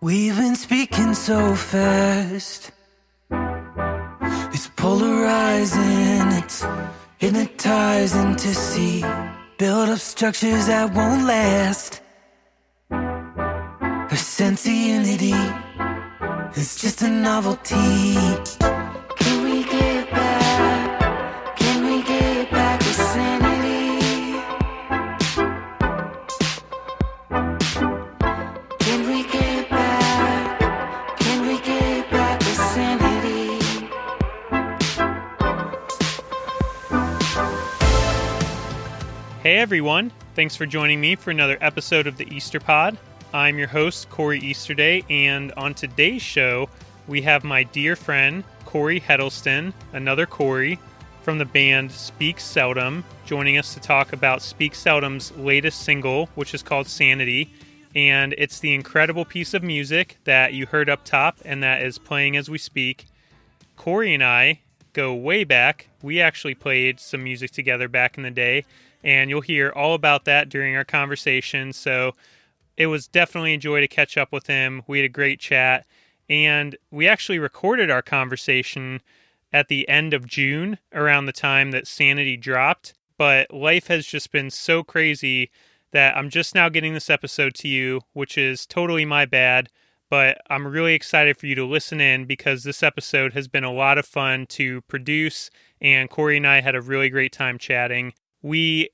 We've been speaking so fast. It's polarizing, it's hypnotizing to see. Build up structures that won't last. Her sense of unity is just a novelty. Can we get back? Can we get back to sanity? Can we get back? Can we get back to sanity? Hey everyone, thanks for joining me for another episode of the Easter Pod. I'm your host, Corey Easterday, and on today's show, we have my dear friend, Cory Heddleston, another Corey, from the band Speak Seldom, joining us to talk about Speak Seldom's latest single, which is called Sanity, and it's the incredible piece of music that you heard up top and that is playing as we speak. Cory and I go way back. We actually played some music together back in the day, and you'll hear all about that during our conversation, so it was definitely a joy to catch up with him. We had a great chat, and we actually recorded our conversation at the end of June, around the time that Sanity dropped, but life has just been so crazy that I'm just now getting this episode to you, which is totally my bad, but I'm really excited for you to listen in because this episode has been a lot of fun to produce, and Cory and I had a really great time chatting. We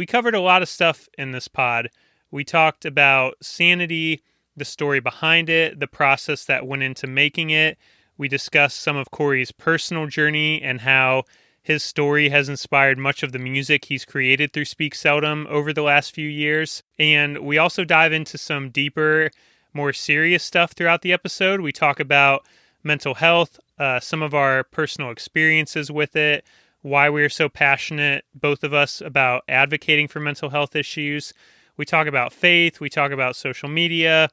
covered a lot of stuff in this pod. We talked about Sanity, the story behind it, the process that went into making it. We discussed some of Cory's personal journey and how his story has inspired much of the music he's created through Speak Seldom over the last few years. And we also dive into some deeper, more serious stuff throughout the episode. We talk about mental health, some of our personal experiences with it, why we're so passionate, both of us, about advocating for mental health issues. We talk about faith, we talk about social media,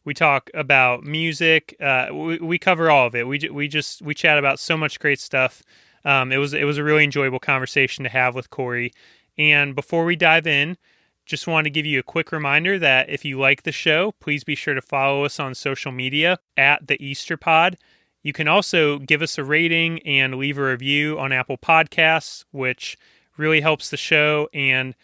we talk about music, we cover all of it. We chat about so much great stuff. It was a really enjoyable conversation to have with Cory. And before we dive in, just want to give you a quick reminder that if you like the show, please be sure to follow us on social media at the Easter Pod. You can also give us a rating and leave a review on Apple Podcasts, which really helps the show, and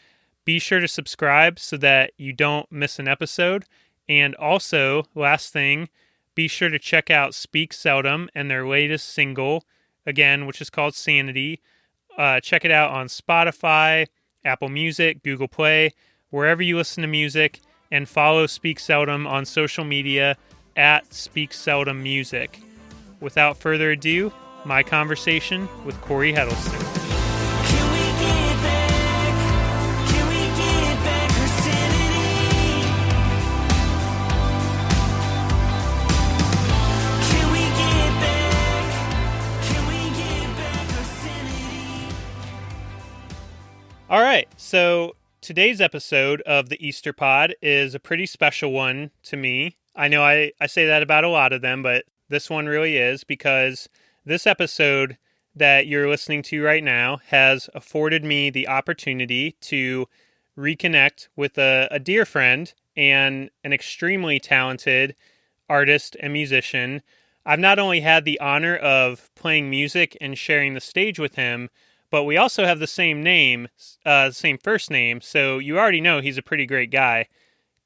be sure to subscribe so that you don't miss an episode. And also, last thing, be sure to check out Speak Seldom and their latest single, again, which is called Sanity. Check it out on Spotify, Apple Music, Google Play, wherever you listen to music, and follow Speak Seldom on social media at Speak Seldom Music. Without further ado, my conversation with Cory Heddleston. All right, so today's episode of the Easter Pod is a pretty special one to me. I know I say that about a lot of them, but this one really is, because this episode that you're listening to right now has afforded me the opportunity to reconnect with a dear friend and an extremely talented artist and musician. I've not only had the honor of playing music and sharing the stage with him, but we also have the same name, same first name, so you already know he's a pretty great guy.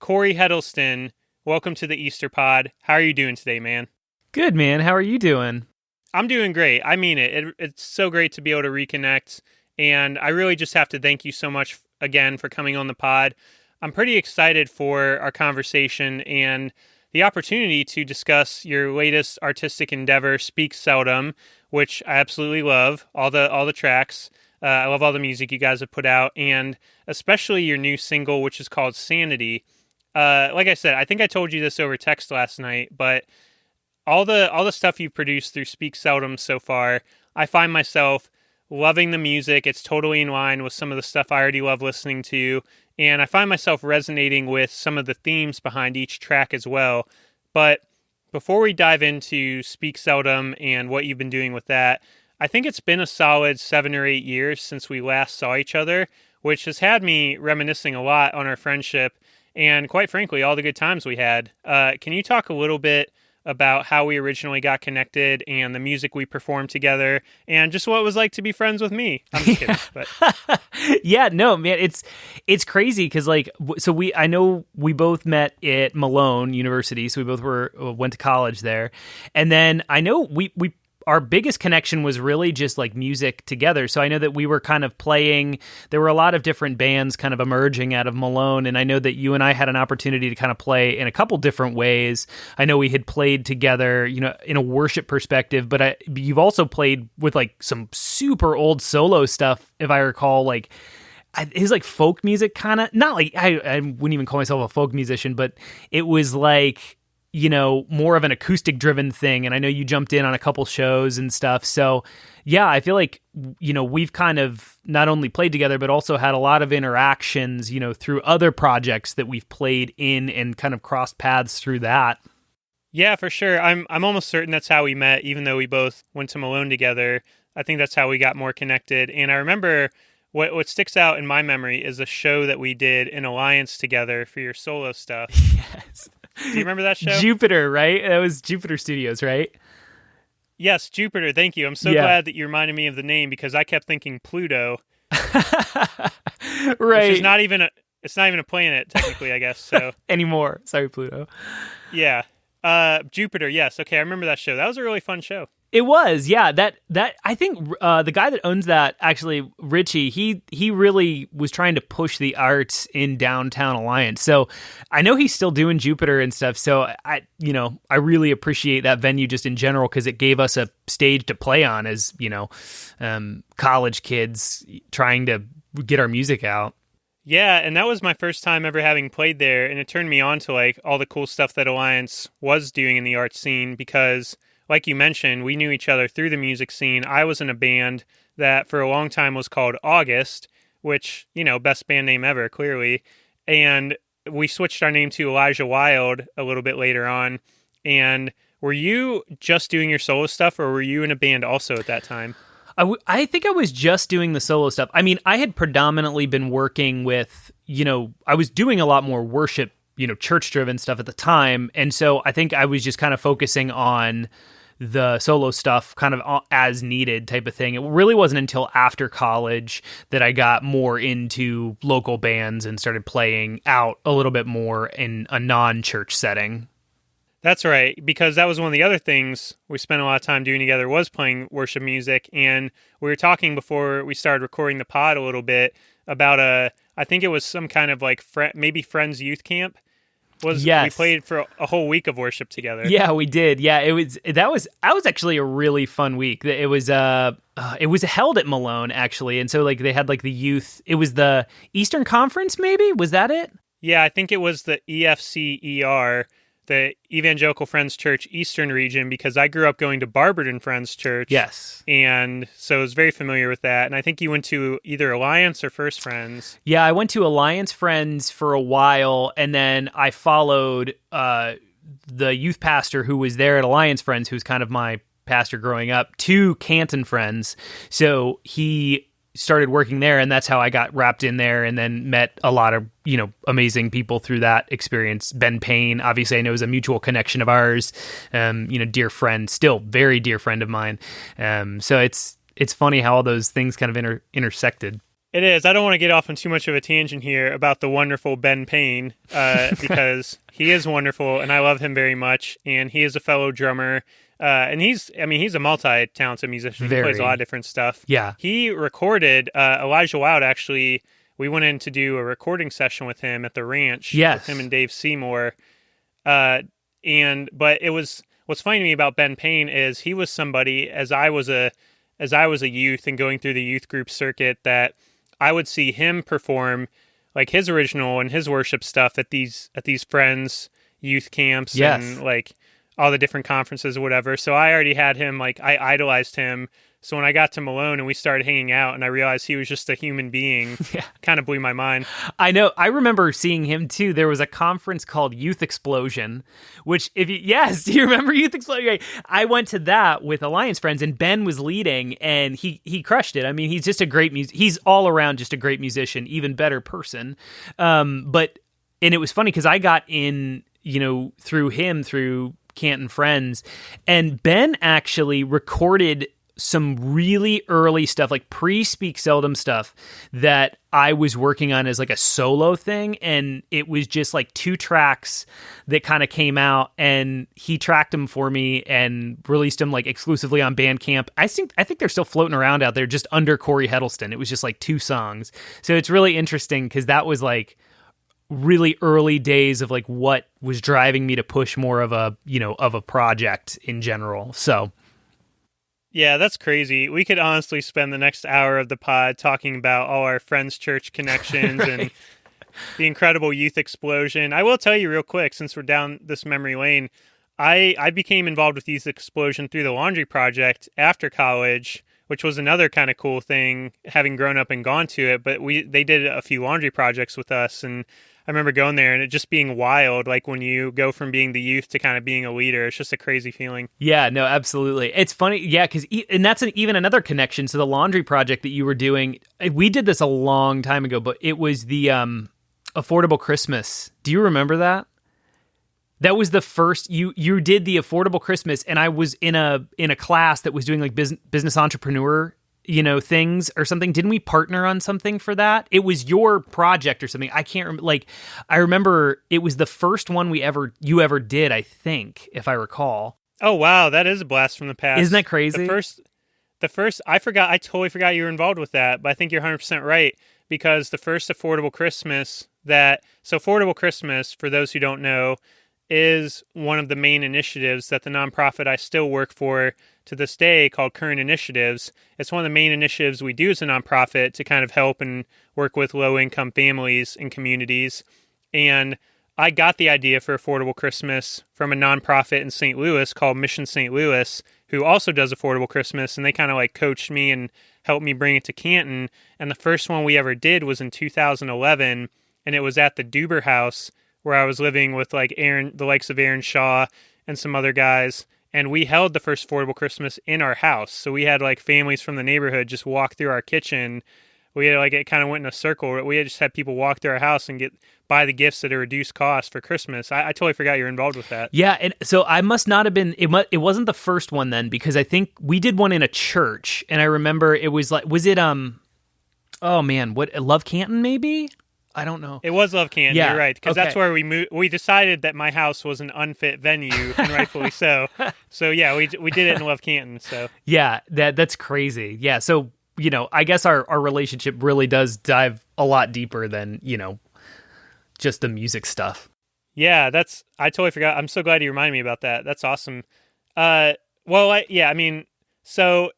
Cory Heddleston, welcome to the Easter Pod. How are you doing today, man? Good, man. How are you doing? I'm doing great. I mean it. It's so great to be able to reconnect, and I really just have to thank you so much again for coming on the pod. I'm pretty excited for our conversation and the opportunity to discuss your latest artistic endeavor, Speak Seldom, which I absolutely love, all the tracks. I love all the music you guys have put out, and especially your new single, which is called Sanity. Like I said, I think I told you this over text last night, but all the stuff you've produced through Speak Seldom so far, I find myself loving the music. It's totally in line with some of the stuff I already love listening to, and I find myself resonating with some of the themes behind each track as well. But before we dive into Speak Seldom and what you've been doing with that, I think it's been a solid 7 or 8 years since we last saw each other, which has had me reminiscing a lot on our friendship and quite frankly, all the good times we had. Can you talk a little bit about how we originally got connected and the music we performed together and just what it was like to be friends with me? I'm just kidding. But. Yeah, no, man, it's crazy because I know we both met at Malone University, so we both went to college there, and then I know we our biggest connection was really just like music together. So I know that we were kind of playing, there were a lot of different bands kind of emerging out of Malone. And I know that you and I had an opportunity to kind of play in a couple different ways. I know we had played together, in a worship perspective, but you've also played with like some super old solo stuff, if I recall, like his like folk music kind of, not like, I wouldn't even call myself a folk musician, but it was like, more of an acoustic driven thing. And I know you jumped in on a couple shows and stuff. So yeah, I feel like, we've kind of not only played together, but also had a lot of interactions, through other projects that we've played in and kind of crossed paths through that. Yeah, for sure. I'm almost certain that's how we met, even though we both went to Malone together. I think that's how we got more connected. And I remember what sticks out in my memory is a show that we did in Alliance together for your solo stuff. Yes. Do you remember that show? Jupiter, right? That was Jupiter Studios, right? Yes, Jupiter. Thank you. I'm so glad that you reminded me of the name because I kept thinking Pluto. Right. Which is not even a planet technically, I guess. So anymore. Sorry, Pluto. Yeah. Jupiter. Yes. Okay. I remember that show. That was a really fun show. It was, yeah. That I think the guy that owns that, actually, Richie, he really was trying to push the arts in downtown Alliance. So I know he's still doing Jupiter and stuff. So I really appreciate that venue just in general because it gave us a stage to play on as college kids trying to get our music out. Yeah, and that was my first time ever having played there, and it turned me on to like all the cool stuff that Alliance was doing in the art scene because, like you mentioned, we knew each other through the music scene. I was in a band that for a long time was called August, which, best band name ever, clearly. And we switched our name to Elijah Wild a little bit later on. And were you just doing your solo stuff, or were you in a band also at that time? I think I was just doing the solo stuff. I mean, I had predominantly been working with, I was doing a lot more worship, church-driven stuff at the time. And so I think I was just kind of focusing on the solo stuff kind of as needed type of thing. It really wasn't until after college that I got more into local bands and started playing out a little bit more in a non-church setting. That's right, because that was one of the other things we spent a lot of time doing together was playing worship music, and we were talking before we started recording the pod a little bit about I think it was some kind of like maybe Friends Youth Camp. Yes. We played for a whole week of worship together. Yeah, we did. Yeah, that was actually a really fun week. It was held at Malone actually, and so like they had like the youth. It was the Eastern Conference, maybe? Was that it? Yeah, I think it was the EFCER. The Evangelical Friends Church Eastern Region, because I grew up going to Barberton Friends Church. Yes. And so I was very familiar with that. And I think you went to either Alliance or First Friends. Yeah, I went to Alliance Friends for a while, and then I followed the youth pastor who was there at Alliance Friends, who's kind of my pastor growing up, to Canton Friends. So he started working there, and that's how I got wrapped in there, and then met a lot of amazing people through that experience. Ben Payne, obviously, I know is a mutual connection of ours. Dear friend, still very dear friend of mine. So it's funny how all those things kind of intersected. It is. I don't want to get off on too much of a tangent here about the wonderful Ben Payne, because he is wonderful, and I love him very much. And he is a fellow drummer. And he's a multi-talented musician. He plays a lot of different stuff. Yeah. He recorded Elijah Wild, actually. We went in to do a recording session with him at the ranch. Yes. With him and Dave Seymour. But what's funny to me about Ben Payne is he was somebody, as I was a youth and going through the youth group circuit, that I would see him perform like his original and his worship stuff at these friends youth camps. Yes. And like all the different conferences or whatever. So I already had him, like I idolized him. So when I got to Malone and we started hanging out and I realized he was just a human being, kind of blew my mind. I know. I remember seeing him too. There was a conference called Youth Explosion, which do you remember Youth Explosion? I went to that with Alliance Friends, and Ben was leading, and he crushed it. I mean, he's just a great he's all around just a great musician, even better person. But it was funny because I got in, through him, through Canton Friends, and Ben actually recorded some really early stuff, like pre-Speak Seldom stuff that I was working on as like a solo thing. And it was just like 2 tracks that kind of came out, and he tracked them for me and released them like exclusively on Bandcamp. I think they're still floating around out there just under Cory Heddleston. It was just like 2 songs. So it's really interesting because that was like really early days of like what was driving me to push more of a, of a project in general. So yeah, that's crazy. We could honestly spend the next hour of the pod talking about all our friends' church connections right. And the incredible youth explosion. I will tell you real quick, since we're down this memory lane, I became involved with Youth Explosion through the Laundry Project after college, which was another kind of cool thing, having grown up and gone to it. But they did a few laundry projects with us, and I remember going there and it just being wild, like when you go from being the youth to kind of being a leader. It's just a crazy feeling. Yeah, no, absolutely. It's funny, yeah, because and that's even another connection to the laundry project that you were doing. We did this a long time ago, but it was the Affordable Christmas. Do you remember that? That was the first you did the Affordable Christmas, and I was in a class that was doing like business entrepreneur things or something. Didn't we partner on something for that? It was your project or something. I can't remember. Like, I remember it was the first one you ever did, I think, if I recall. Oh, wow. That is a blast from the past. Isn't that crazy? The first, I totally forgot you were involved with that, but I think you're 100% right, because the first Affordable Christmas so Affordable Christmas, for those who don't know, is one of the main initiatives that the nonprofit I still work for to this day, called Current Initiatives. It's one of the main initiatives we do as a nonprofit to kind of help and work with low-income families and communities. And I got the idea for Affordable Christmas from a nonprofit in St. Louis called Mission St. Louis, who also does Affordable Christmas, and they kind of like coached me and helped me bring it to Canton. And the first one we ever did was in 2011, and it was at the Duber House, where I was living with like the likes of Aaron Shaw and some other guys. And we held the first Affordable Christmas in our house. So we had like families from the neighborhood just walk through our kitchen. We had like, it kind of went in a circle. We just had people walk through our house and buy the gifts at a reduced cost for Christmas. I totally forgot you were involved with that. Yeah. And so I must not have been, it wasn't the first one then, because I think we did one in a church. And I remember it was like, was it, oh man, Love Canton maybe? I don't know. It was Love Canton, yeah, you're right. Because that's where we moved. We decided that my house was an unfit venue, and rightfully so. So yeah, we did it in Love Canton. So yeah, that's crazy. Yeah, so I guess our relationship really does dive a lot deeper than just the music stuff. Yeah, I totally forgot. I'm so glad you reminded me about that. That's awesome. So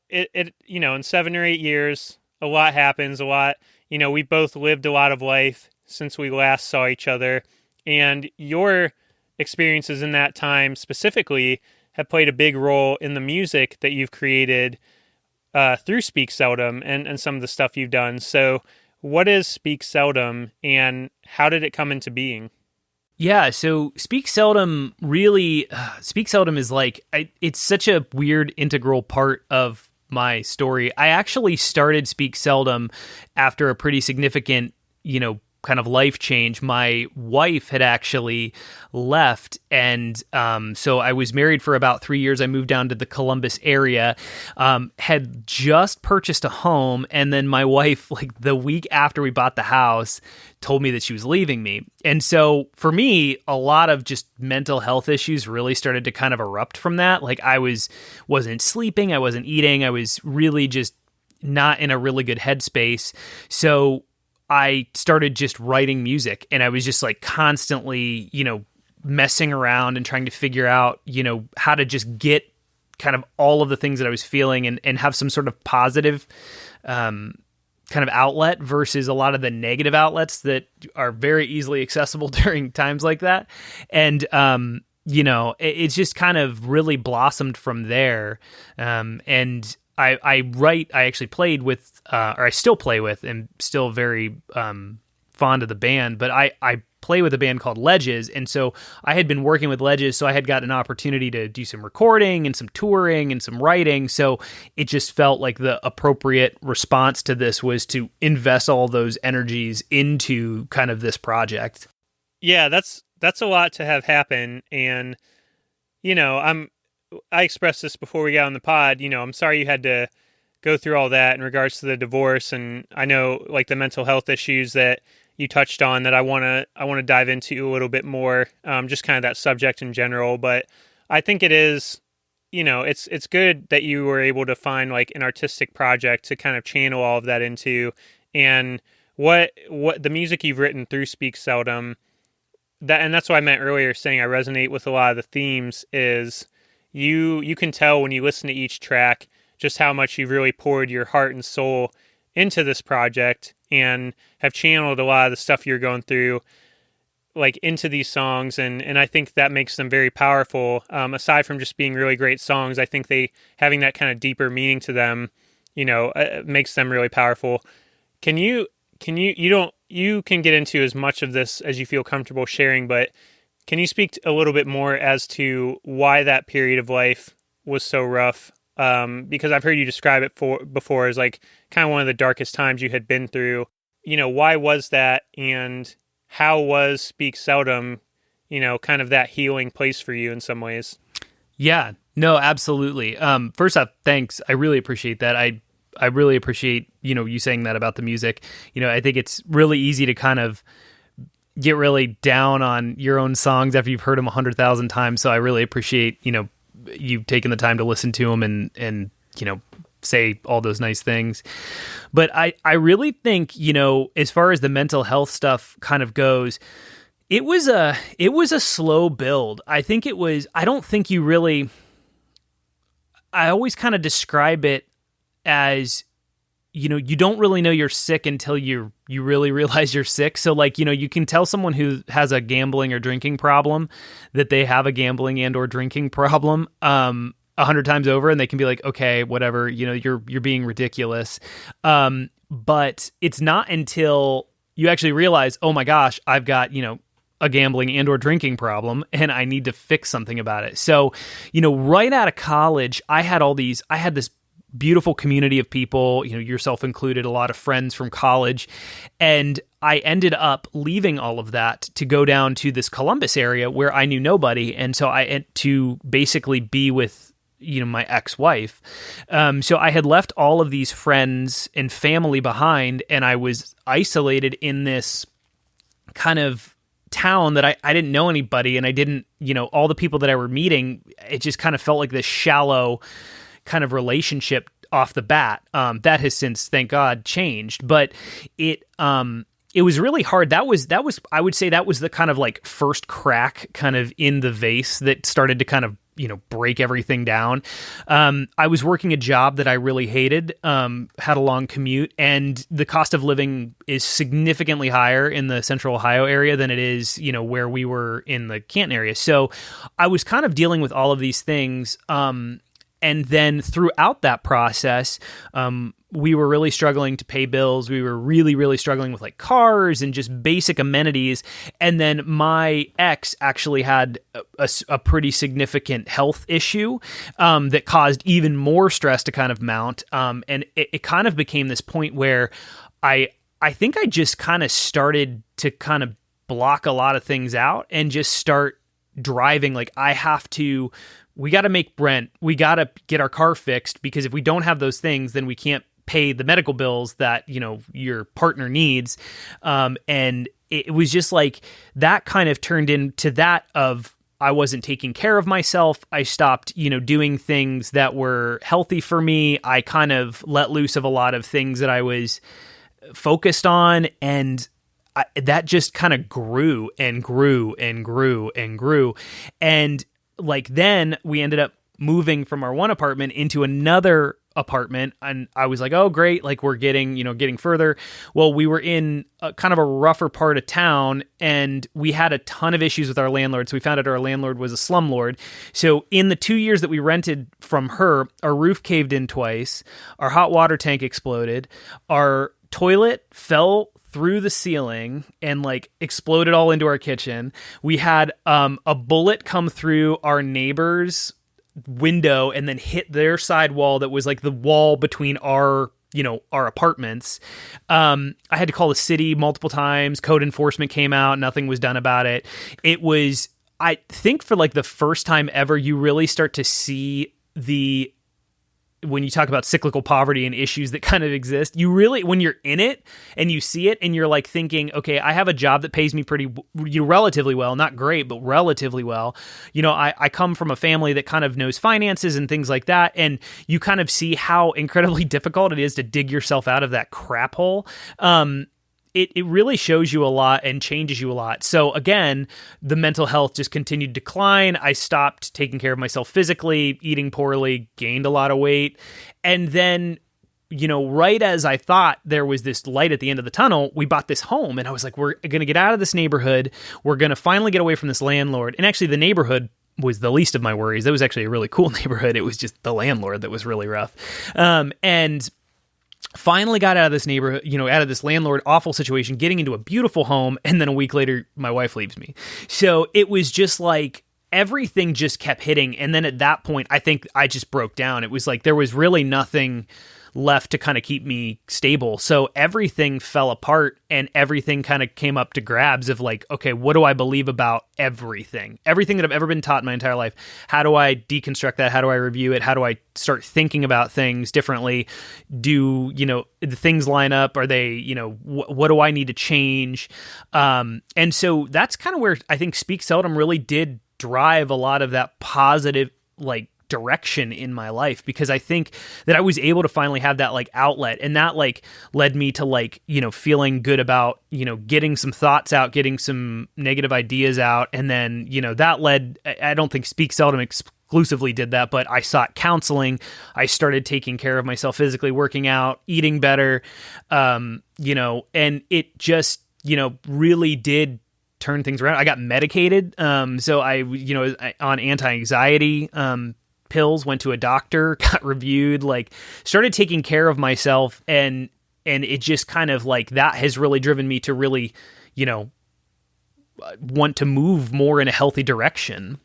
it in 7 or 8 years, a lot happens. A lot. We both lived a lot of life since we last saw each other, and your experiences in that time specifically have played a big role in the music that you've created through Speak Seldom and some of the stuff you've done. So what is Speak Seldom, and how did it come into being? Yeah, so Speak Seldom is like, it's such a weird integral part of my story. I actually started Speak Seldom after a pretty significant, kind of life change. My wife had actually left, and so I was married for about 3 years. I moved down to the Columbus area, had just purchased a home, and then my wife, like the week after we bought the house, told me that she was leaving me. And so for me, a lot of just mental health issues really started to kind of erupt from that. Like I wasn't sleeping, I wasn't eating, I was really just not in a really good headspace. So I started just writing music, and I was just like constantly, messing around and trying to figure out, how to just get kind of all of the things that I was feeling and have some sort of positive kind of outlet versus a lot of the negative outlets that are very easily accessible during times like that. And, it's just kind of really blossomed from there. And I actually played with, or I still play with, and still very fond of the band, but I play with a band called Ledges, and so I had been working with Ledges, so I had got an opportunity to do some recording and some touring and some writing, so it just felt like the appropriate response to this was to invest all those energies into kind of this project. Yeah, that's a lot to have happen. And, I expressed this before we got on the pod, I'm sorry you had to go through all that in regards to the divorce. And I know like the mental health issues that you touched on that I want to dive into a little bit more, just kind of that subject in general. But I think it is, it's good that you were able to find like an artistic project to kind of channel all of that into. And what the music you've written through Speak Seldom, that's what I meant earlier saying I resonate with a lot of the themes, is you can tell when you listen to each track just how much you've really poured your heart and soul into this project and have channeled a lot of the stuff you're going through like into these songs. And I think that makes them very powerful. Aside from just being really great songs, I think having that kind of deeper meaning to them, makes them really powerful. You can get into as much of this as you feel comfortable sharing, but can you speak a little bit more as to why that period of life was so rough? Because I've heard you describe it before as like kind of one of the darkest times you had been through. Why was that, and how was Speak Seldom, kind of that healing place for you in some ways? Yeah, no, absolutely. First off, thanks. I really appreciate that. I really appreciate, you saying that about the music. I think it's really easy to kind of get really down on your own songs after you've heard them 100,000 times. So I really appreciate, you taking the time to listen to them and say all those nice things. But I really think, as far as the mental health stuff kind of goes, it was a slow build. I don't think you really, I always kind of describe it as, you don't really know you're sick until you really realize you're sick. So like, you can tell someone who has a gambling or drinking problem that they have a gambling and or drinking problem 100 times over, and they can be like, okay, whatever, you're being ridiculous. But it's not until you actually realize, oh my gosh, I've got, a gambling and or drinking problem and I need to fix something about it. So, right out of college, I had this beautiful community of people, yourself included, a lot of friends from college. And I ended up leaving all of that to go down to this Columbus area where I knew nobody. And so I had to basically be with, my ex-wife. So I had left all of these friends and family behind, and I was isolated in this kind of town that I didn't know anybody. And I didn't, all the people that I were meeting, it just kind of felt like this shallow kind of relationship off the bat. That has since, thank God, changed, but it was really hard. That was, I would say that was the kind of like first crack kind of in the vase that started to kind of, break everything down. I was working a job that I really hated, had a long commute, and the cost of living is significantly higher in the Central Ohio area than it is, where we were in the Canton area. So I was kind of dealing with all of these things. And then throughout that process, we were really struggling to pay bills. We were really, really struggling with like cars and just basic amenities. And then my ex actually had a pretty significant health issue that caused even more stress to kind of mount. And it kind of became this point where I think I just kind of started to kind of block a lot of things out and just start driving. Like we got to make rent. We got to get our car fixed, because if we don't have those things, then we can't pay the medical bills that, your partner needs. And it was just like that kind of turned into that of I wasn't taking care of myself. I stopped, doing things that were healthy for me. I kind of let loose of a lot of things that I was focused on. And that just kind of grew and grew and grew and grew. And like then we ended up moving from our one apartment into another apartment, and I was like, oh great, like we're getting further. Well, we were in a kind of a rougher part of town, and we had a ton of issues with our landlord. So we found out our landlord was a slumlord. So in the 2 years that we rented from her, our roof caved in twice, our hot water tank exploded, our toilet fell through the ceiling and like exploded all into our kitchen. We had a bullet come through our neighbor's window and then hit their side wall that was like the wall between our our apartments. I had to call the city multiple times. Code enforcement came out. Nothing was done about it. It was, I think, for like the first time ever, you really start to see when you talk about cyclical poverty and issues that kind of exist, you really, when you're in it and you see it and you're like thinking, okay, I have a job that pays me relatively well, not great, but relatively well. I come from a family that kind of knows finances and things like that. And you kind of see how incredibly difficult it is to dig yourself out of that crap hole. It really shows you a lot and changes you a lot. So again, the mental health just continued to decline. I stopped taking care of myself physically, eating poorly, gained a lot of weight. And then, right as I thought there was this light at the end of the tunnel, we bought this home. And I was like, we're going to get out of this neighborhood. We're going to finally get away from this landlord. And actually the neighborhood was the least of my worries. That was actually a really cool neighborhood. It was just the landlord that was really rough. And finally got out of this neighborhood, out of this landlord awful situation, getting into a beautiful home. And then a week later, my wife leaves me. So it was just like everything just kept hitting. And then at that point, I think I just broke down. It was like there was really nothing left to kind of keep me stable. So everything fell apart and everything kind of came up to grabs of like, okay, what do I believe about everything that I've ever been taught in my entire life? How do I deconstruct that? How do I review it? How do I start thinking about things differently? Do, the things line up? Are they, what do I need to change? And so that's kind of where I think Speak Seldom really did drive a lot of that positive, like, direction in my life, because I think that I was able to finally have that like outlet, and that like led me to like, feeling good about, getting some thoughts out, getting some negative ideas out. And then, that led, I don't think Speak Seldom exclusively did that, but I sought counseling. I started taking care of myself physically, working out, eating better, and it just, really did turn things around. I got medicated. So I, on anti-anxiety, pills, went to a doctor, got reviewed, like started taking care of myself. And it just kind of like that has really driven me to really, want to move more in a healthy direction.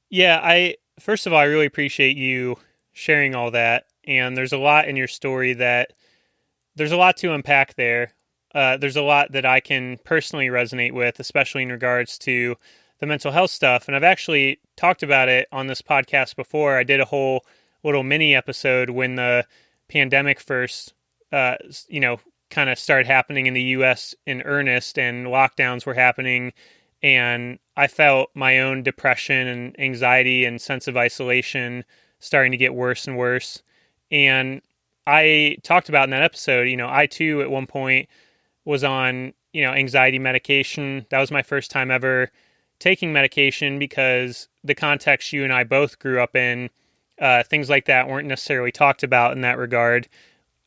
Yeah. First of all, I really appreciate you sharing all that. And there's a lot in your story there's a lot to unpack there. There's a lot that I can personally resonate with, especially in regards to the mental health stuff. And I've actually talked about it on this podcast before. I did a whole little mini episode when the pandemic first, kind of started happening in the US in earnest and lockdowns were happening. And I felt my own depression and anxiety and sense of isolation starting to get worse and worse. And I talked about in that episode, I too at one point was on, anxiety medication. That was my first time ever taking medication, because the context you and I both grew up in, things like that weren't necessarily talked about in that regard,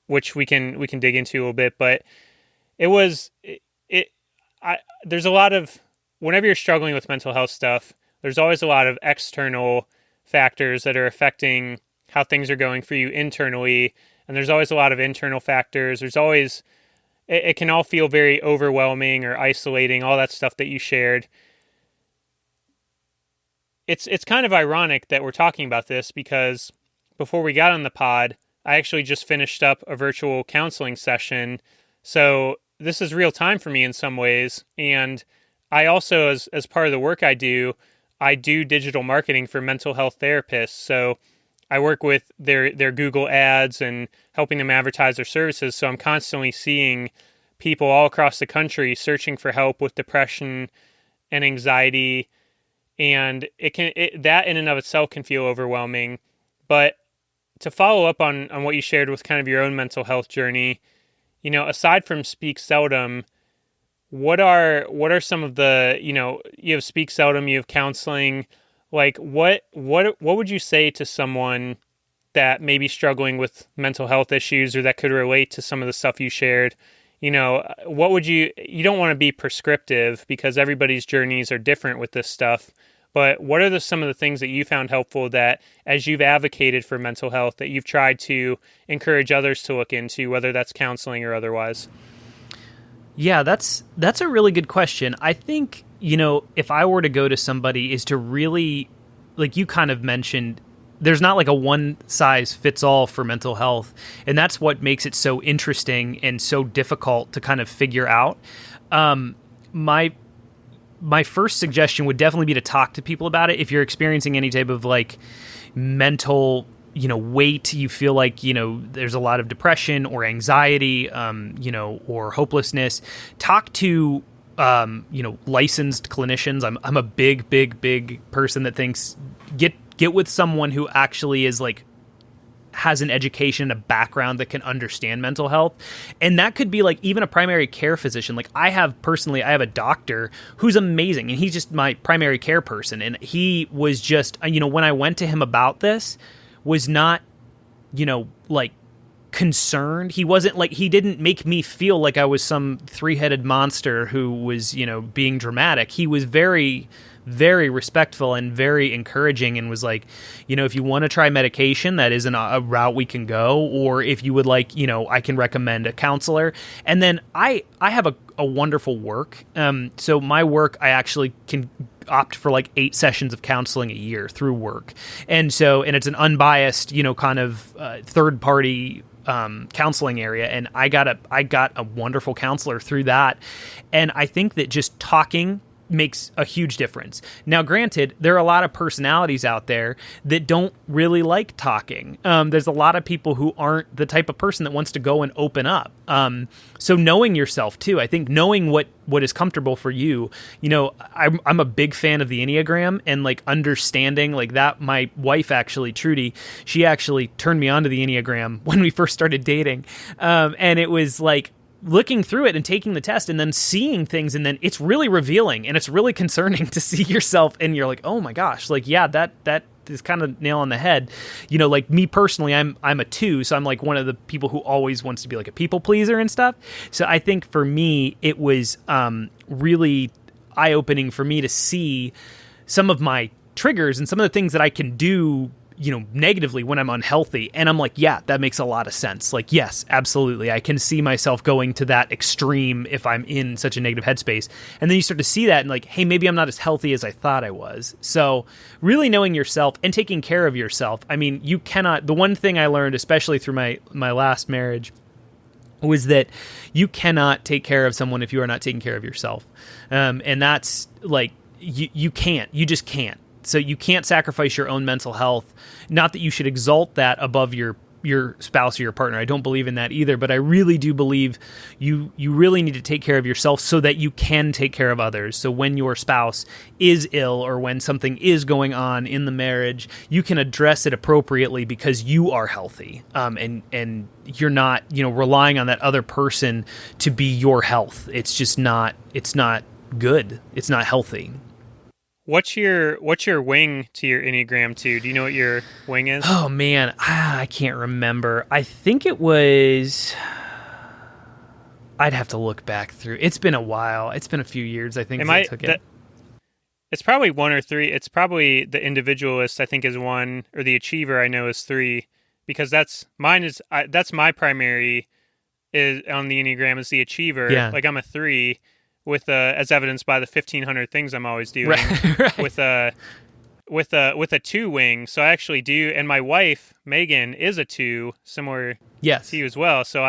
which we can dig into a little bit. But there's a lot of, whenever you're struggling with mental health stuff, there's always a lot of external factors that are affecting how things are going for you internally. And there's always a lot of internal factors. There's always, it can all feel very overwhelming or isolating, all that stuff that you shared. It's kind of ironic that we're talking about this, because before we got on the pod, I actually just finished up a virtual counseling session. So this is real time for me in some ways. And I also, as part of the work I do digital marketing for mental health therapists. So I work with their Google ads and helping them advertise their services. So I'm constantly seeing people all across the country searching for help with depression and anxiety. And that in and of itself can feel overwhelming. But to follow up on what you shared with kind of your own mental health journey, aside from Speak Seldom, what are some of the, you have Speak Seldom, you have counseling, like what would you say to someone that may be struggling with mental health issues or that could relate to some of the stuff you shared? What would you don't want to be prescriptive, because everybody's journeys are different with this stuff. But what are some of the things that you found helpful that, as you've advocated for mental health, that you've tried to encourage others to look into, whether that's counseling or otherwise? Yeah, that's a really good question. I think, if I were to go to somebody, is to really, like you kind of mentioned, there's not like a one size fits all for mental health. And that's what makes it so interesting and so difficult to kind of figure out. My first suggestion would definitely be to talk to people about it. If you're experiencing any type of like mental, weight, you feel like, there's a lot of depression or anxiety, or hopelessness, talk to, licensed clinicians. I'm a big person that thinks get with someone who actually is like, has an education, a background that can understand mental health. And that could be like even a primary care physician. Like I have a doctor who's amazing and he's just my primary care person. And he was just, when I went to him about this, was not, like concerned. He wasn't like, he didn't make me feel like I was some three-headed monster who was, being dramatic. He was very, very respectful and very encouraging and was like, if you want to try medication, that isn't a route we can go. Or if you would like, I can recommend a counselor. And then I have a wonderful work. So my work, I actually can opt for like 8 sessions of counseling a year through work. And it's an unbiased, kind of third party counseling area. And I got a wonderful counselor through that. And I think that just talking makes a huge difference. Now, granted, there are a lot of personalities out there that don't really like talking. There's a lot of people who aren't the type of person that wants to go and open up. So knowing yourself too, I think knowing what is comfortable for you, I'm a big fan of the Enneagram and like understanding like that. My wife actually, Trudy, she actually turned me on to the Enneagram when we first started dating. And it was like, looking through it and taking the test and then seeing things, and then it's really revealing and it's really concerning to see yourself and you're like, oh my gosh, like, yeah, that is kind of nail on the head. Like me personally, I'm a 2, so I'm like one of the people who always wants to be like a people pleaser and stuff. So I think for me, it was really eye-opening for me to see some of my triggers and some of the things that I can do negatively when I'm unhealthy. And I'm like, yeah, that makes a lot of sense. Like, yes, absolutely. I can see myself going to that extreme if I'm in such a negative headspace. And then you start to see that and like, hey, maybe I'm not as healthy as I thought I was. So really knowing yourself and taking care of yourself. I mean, you cannot, the one thing I learned, especially through my last marriage, was that you cannot take care of someone if you are not taking care of yourself. And that's like, you just can't. So you can't sacrifice your own mental health. Not that you should exalt that above your spouse or your partner. I don't believe in that either, but I really do believe you really need to take care of yourself so that you can take care of others. So when your spouse is ill or when something is going on in the marriage, you can address it appropriately because you are healthy. And you're not, relying on that other person to be your health. It's just not good. It's not healthy. What's your wing to your Enneagram 2? Do you know what your wing is? Oh man, I can't remember. I think it was, I'd have to look back through. It's been a while. It's been a few years, I think, since I took it. It's probably 1 or 3. It's probably the individualist, I think, is 1, or the achiever, I know, is 3, because that's my primary is on the Enneagram is the achiever. Yeah. Like I'm a 3. With as evidenced by the 1,500 things I'm always doing, right. with a 2 wing. So I actually do, and my wife Megan is a 2, similar to you as well. So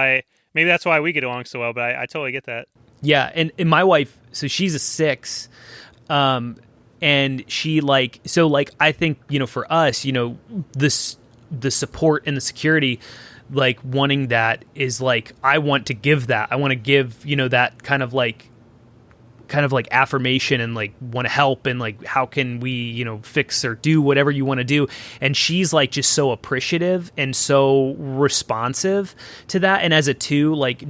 maybe that's why we get along so well. But I totally get that. Yeah, and my wife, so she's a 6, and she I think for us, the support and the security. Like wanting that is like I want to give that. I want to give that kind of like affirmation and like want to help and like how can we fix or do whatever you want to do. And she's like just so appreciative and so responsive to that. And as a 2, like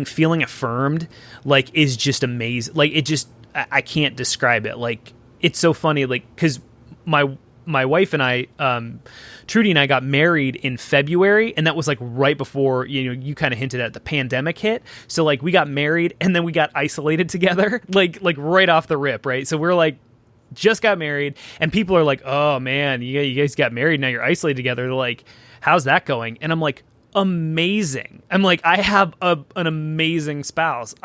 feeling affirmed like is just amazing. Like it just I can't describe it. Like it's so funny, like because my wife and I, Trudy and I got married in February, and that was like right before, you kind of hinted at the pandemic hit. So like we got married and then we got isolated together, like right off the rip, right? So we're like, just got married, and people are like, oh man, you guys got married, now you're isolated together. They're like, how's that going? And I'm like, amazing. I'm like, I have an amazing spouse.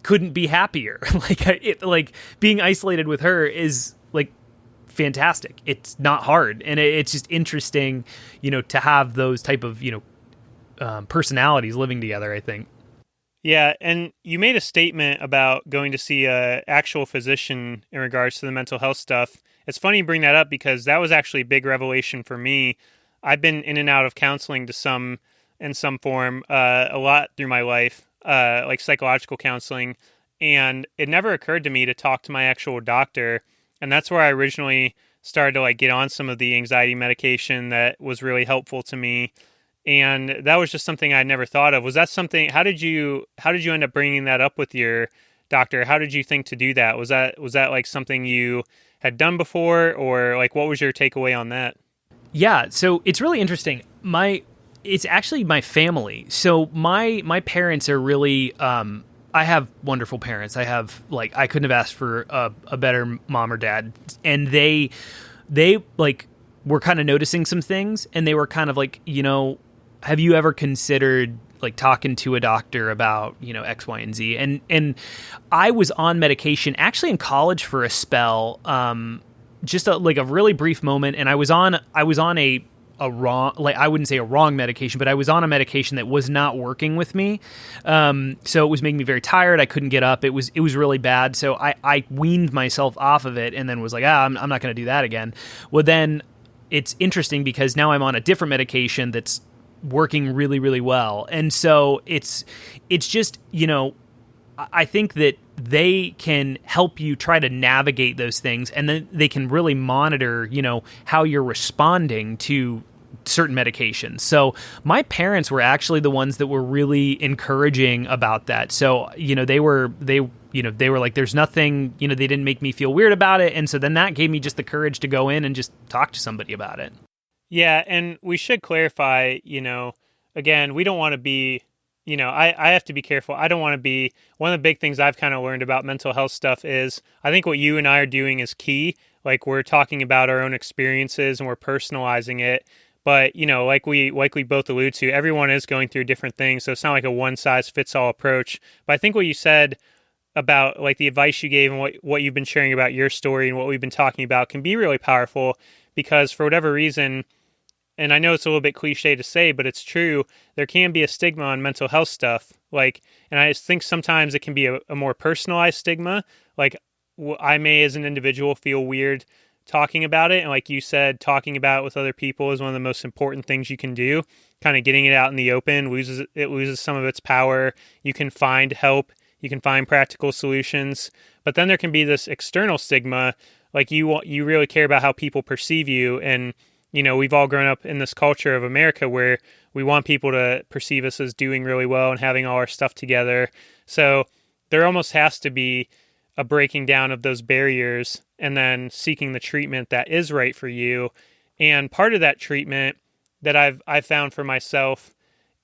Couldn't be happier. Like being isolated with her is like fantastic. It's not hard. And it's just interesting, to have those type of, personalities living together, I think. Yeah, and you made a statement about going to see a actual physician in regards to the mental health stuff. It's funny you bring that up because that was actually a big revelation for me. I've been in and out of counseling in some form a lot through my life, like psychological counseling, and it never occurred to me to talk to my actual doctor, and that's where I originally started to like get on some of the anxiety medication that was really helpful to me. And that was just something I never thought of. Was that something? How did you end up bringing that up with your doctor? How did you think to do that? Was that like something you had done before, or like what was your takeaway on that? Yeah, so it's really interesting. It's actually my family. So my parents are really. I have wonderful parents. I couldn't have asked for a better mom or dad, and they like were kind of noticing some things, and they were kind of like, have you ever considered like talking to a doctor about, X, Y, and Z? And I was on medication actually in college for a spell, just a really brief moment. And I was on a wrong, like I wouldn't say a wrong medication, but I was on a medication that was not working with me. So it was making me very tired. I couldn't get up. It was really bad. So I weaned myself off of it and then was like, I'm not going to do that again. Well, then it's interesting because now I'm on a different medication that's working really, really well. And so it's just, I think that they can help you try to navigate those things, and then they can really monitor, how you're responding to certain medications. So my parents were actually the ones that were really encouraging about that. So, they were like, there's nothing, they didn't make me feel weird about it. And so then that gave me just the courage to go in and just talk to somebody about it. Yeah, and we should clarify, again, we don't want to be, I have to be careful. I don't want to be, one of the big things I've kind of learned about mental health stuff is I think what you and I are doing is key. Like we're talking about our own experiences and we're personalizing it. But, like we both allude to, everyone is going through different things. So it's not like a one size fits all approach. But I think what you said about like the advice you gave and what you've been sharing about your story and what we've been talking about can be really powerful. Because for whatever reason, and I know it's a little bit cliche to say, but it's true, there can be a stigma on mental health stuff. And I just think sometimes it can be a more personalized stigma. Like I may, as an individual, feel weird talking about it. And like you said, talking about it with other people is one of the most important things you can do. Kind of getting it out in the open loses some of its power. You can find help. You can find practical solutions. But then there can be this external stigma. Like you really care about how people perceive you. And, we've all grown up in this culture of America where we want people to perceive us as doing really well and having all our stuff together. So there almost has to be a breaking down of those barriers and then seeking the treatment that is right for you. And part of that treatment that I've found for myself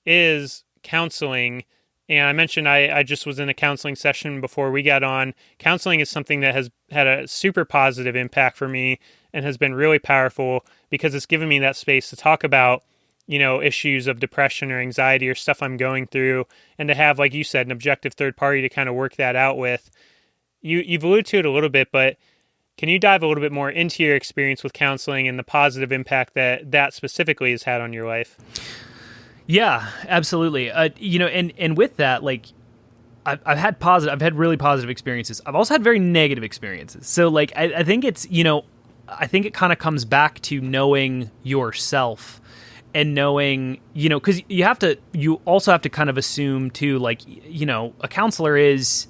is counseling. And I mentioned I just was in a counseling session before we got on. Counseling is something that has had a super positive impact for me and has been really powerful because it's given me that space to talk about, issues of depression or anxiety or stuff I'm going through, and to have, like you said, an objective third party to kind of work that out with. You've alluded to it a little bit, but can you dive a little bit more into your experience with counseling and the positive impact that specifically has had on your life? Yeah, absolutely. And with that, like I've had really positive experiences. I've also had very negative experiences. So like, I think it's, I think it kind of comes back to knowing yourself and knowing, cause you also have to kind of assume too, like, a counselor is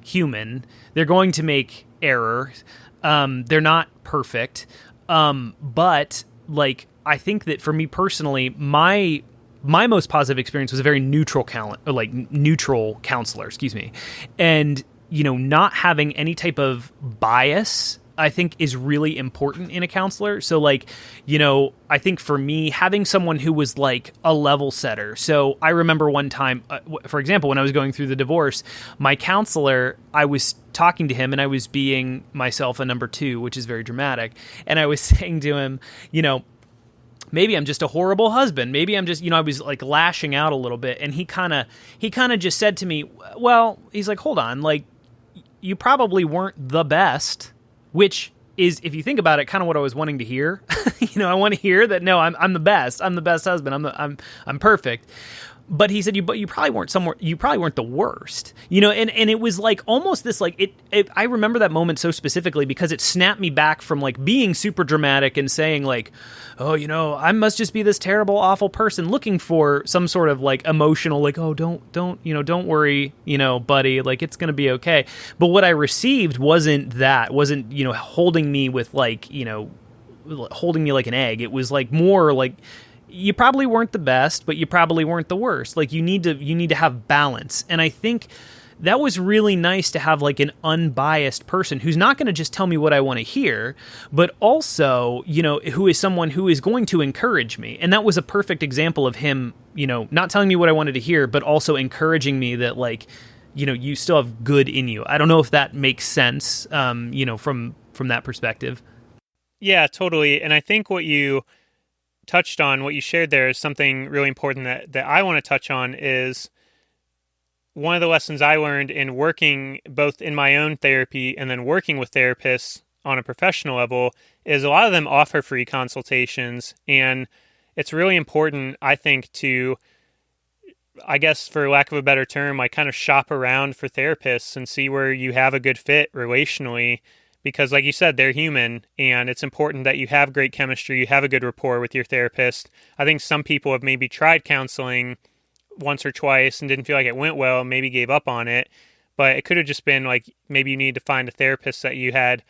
human. They're going to make errors. They're not perfect. But like, I think that for me personally, my most positive experience was a very neutral counselor, and not having any type of bias, I think, is really important in a counselor. So like, I think for me, having someone who was like a level setter. So I remember one time, for example, when I was going through the divorce, my counselor, I was talking to him and I was being myself a number two, which is very dramatic. And I was saying to him, maybe I'm just a horrible husband. Maybe I'm just, I was like lashing out a little bit. And he kind of just said to me, well, he's like, hold on, like you probably weren't the best, which is, if you think about it, kind of what I was wanting to hear. I want to hear that, no, I'm the best. I'm the best husband. I'm perfect. But he said, you probably weren't the worst, and it was like almost this, like I remember that moment so specifically because it snapped me back from like being super dramatic and saying like, oh, I must just be this terrible, awful person looking for some sort of like emotional, like, oh, don't worry, buddy, like it's going to be okay. But what I received wasn't holding me with like, holding me like an egg. It was like more like, you probably weren't the best, but you probably weren't the worst. Like you need to have balance. And I think that was really nice to have like an unbiased person who's not going to just tell me what I want to hear, but also, who is someone who is going to encourage me. And that was a perfect example of him, not telling me what I wanted to hear, but also encouraging me that like, you still have good in you. I don't know if that makes sense, from that perspective. Yeah, totally. And I think what you touched on, what you shared there, is something really important that I want to touch on. Is one of the lessons I learned in working both in my own therapy and then working with therapists on a professional level is a lot of them offer free consultations. And it's really important, I think, to, I guess for lack of a better term, like kind of shop around for therapists and see where you have a good fit relationally. Because like you said, they're human, and it's important that you have great chemistry, you have a good rapport with your therapist. I think some people have maybe tried counseling once or twice and didn't feel like it went well, maybe gave up on it. But it could have just been like maybe you need to find a therapist that you had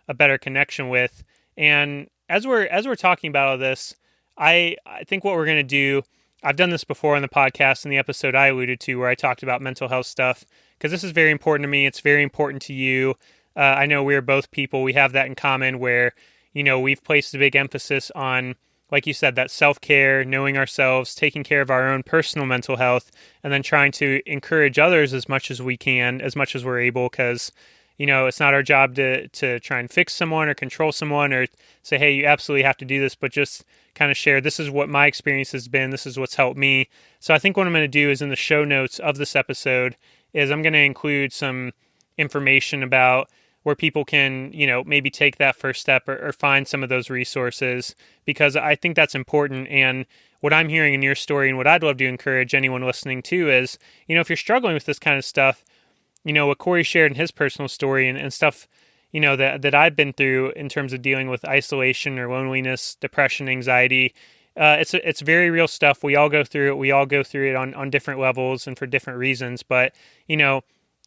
a better connection with. And as we're talking about all this, I think what we're going to do, I've done this before on the podcast in the episode I alluded to where I talked about mental health stuff, because this is very important to me. It's very important to you. I know we're both people. We have that in common where, we've placed a big emphasis on, like you said, that self-care, knowing ourselves, taking care of our own personal mental health, and then trying to encourage others as much as we can, as much as we're able, because, it's not our job to try and fix someone or control someone or say, hey, you absolutely have to do this, but just kind of share, this is what my experience has been, this is what's helped me. So I think what I'm going to do is in the show notes of this episode is I'm going to include some information about where people can, maybe take that first step or find some of those resources, because I think that's important. And what I'm hearing in your story and what I'd love to encourage anyone listening to is, if you're struggling with this kind of stuff, what Corey shared in his personal story and stuff, that I've been through in terms of dealing with isolation or loneliness, depression, anxiety, it's very real stuff. We all go through it. We all go through it on different levels and for different reasons. But,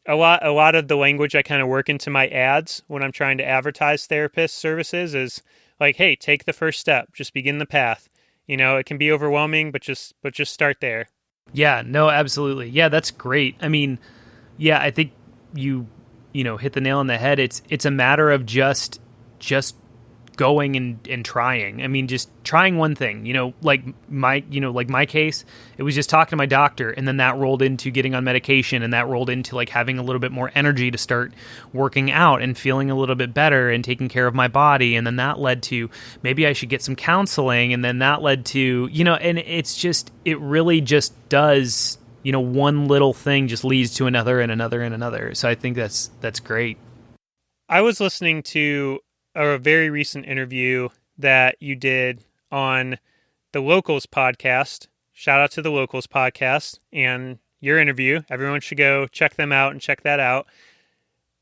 a lot of the language I kind of work into my ads when I'm trying to advertise therapist services is like, hey, take the first step, just begin the path. It can be overwhelming, but just start there. Yeah, no, absolutely. Yeah, that's great. I mean, yeah, I think you hit the nail on the head. It's a matter of just going and trying. I mean, just trying one thing, like my case, it was just talking to my doctor, and then that rolled into getting on medication, and that rolled into like having a little bit more energy to start working out and feeling a little bit better and taking care of my body. And then that led to maybe I should get some counseling. And then that led to, and it really just does, one little thing just leads to another and another and another. So I think that's great. I was listening to a very recent interview that you did on the Locals podcast. Shout out to the Locals podcast and your interview. Everyone should go check them out and check that out.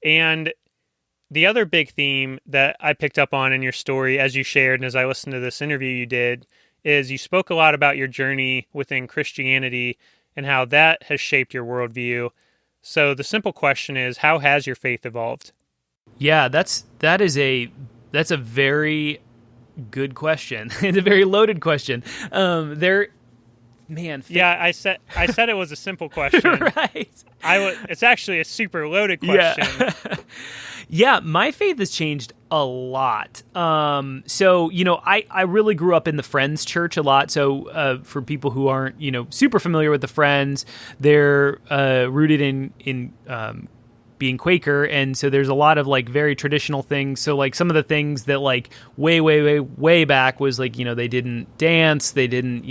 And the other big theme that I picked up on in your story as you shared and as I listened to this interview you did is you spoke a lot about your journey within Christianity and how that has shaped your worldview. So the simple question is, how has your faith evolved? Yeah, that's a very good question. It's a very loaded question. Yeah, I said it was a simple question. Right. It's actually a super loaded question. Yeah. Yeah, my faith has changed a lot. So, I really grew up in the Friends church a lot. So, for people who aren't, super familiar with the Friends, they're rooted in being Quaker. And so there's a lot of like very traditional things. So like some of the things that like way back was like, they didn't dance, they didn't,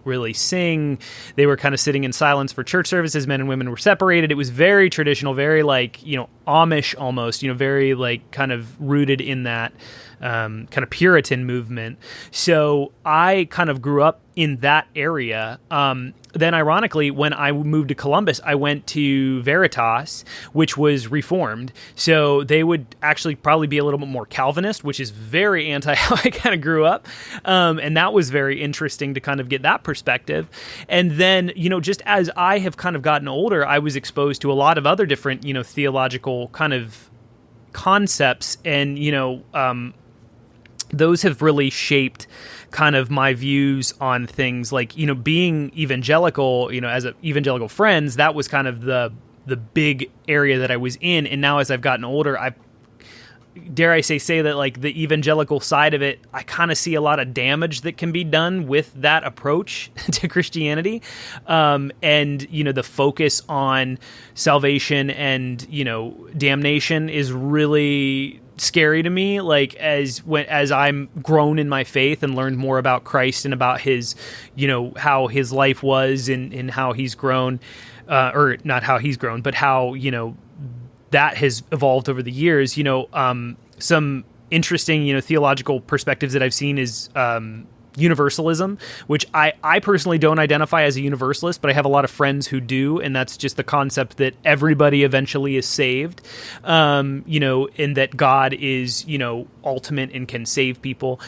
really sing. They were kind of sitting in silence for church services. Men and women were separated. It was very traditional, very like, Amish almost, very like kind of rooted in that kind of Puritan movement. So I kind of grew up in that area. Then ironically, when I moved to Columbus, I went to Veritas, which was Reformed. So they would actually probably be a little bit more Calvinist, which is very anti how I kind of grew up. And that was very interesting to kind of get that perspective. And then, just as I have kind of gotten older, I was exposed to a lot of other different, theological kind of concepts. And, those have really shaped kind of my views on things like, being evangelical, as a evangelical friends, that was kind of the big area that I was in. And now as I've gotten older, dare I say that like the evangelical side of it, I kind of see a lot of damage that can be done with that approach to Christianity. And, the focus on salvation and, damnation is really scary to me. Like as I'm grown in my faith and learned more about Christ and about his, how his life was and how he's grown, or not how he's grown, but how, that has evolved over the years. Some interesting, theological perspectives that I've seen is universalism, which I personally don't identify as a universalist, but I have a lot of friends who do, and that's just the concept that everybody eventually is saved, and that God is, ultimate and can save people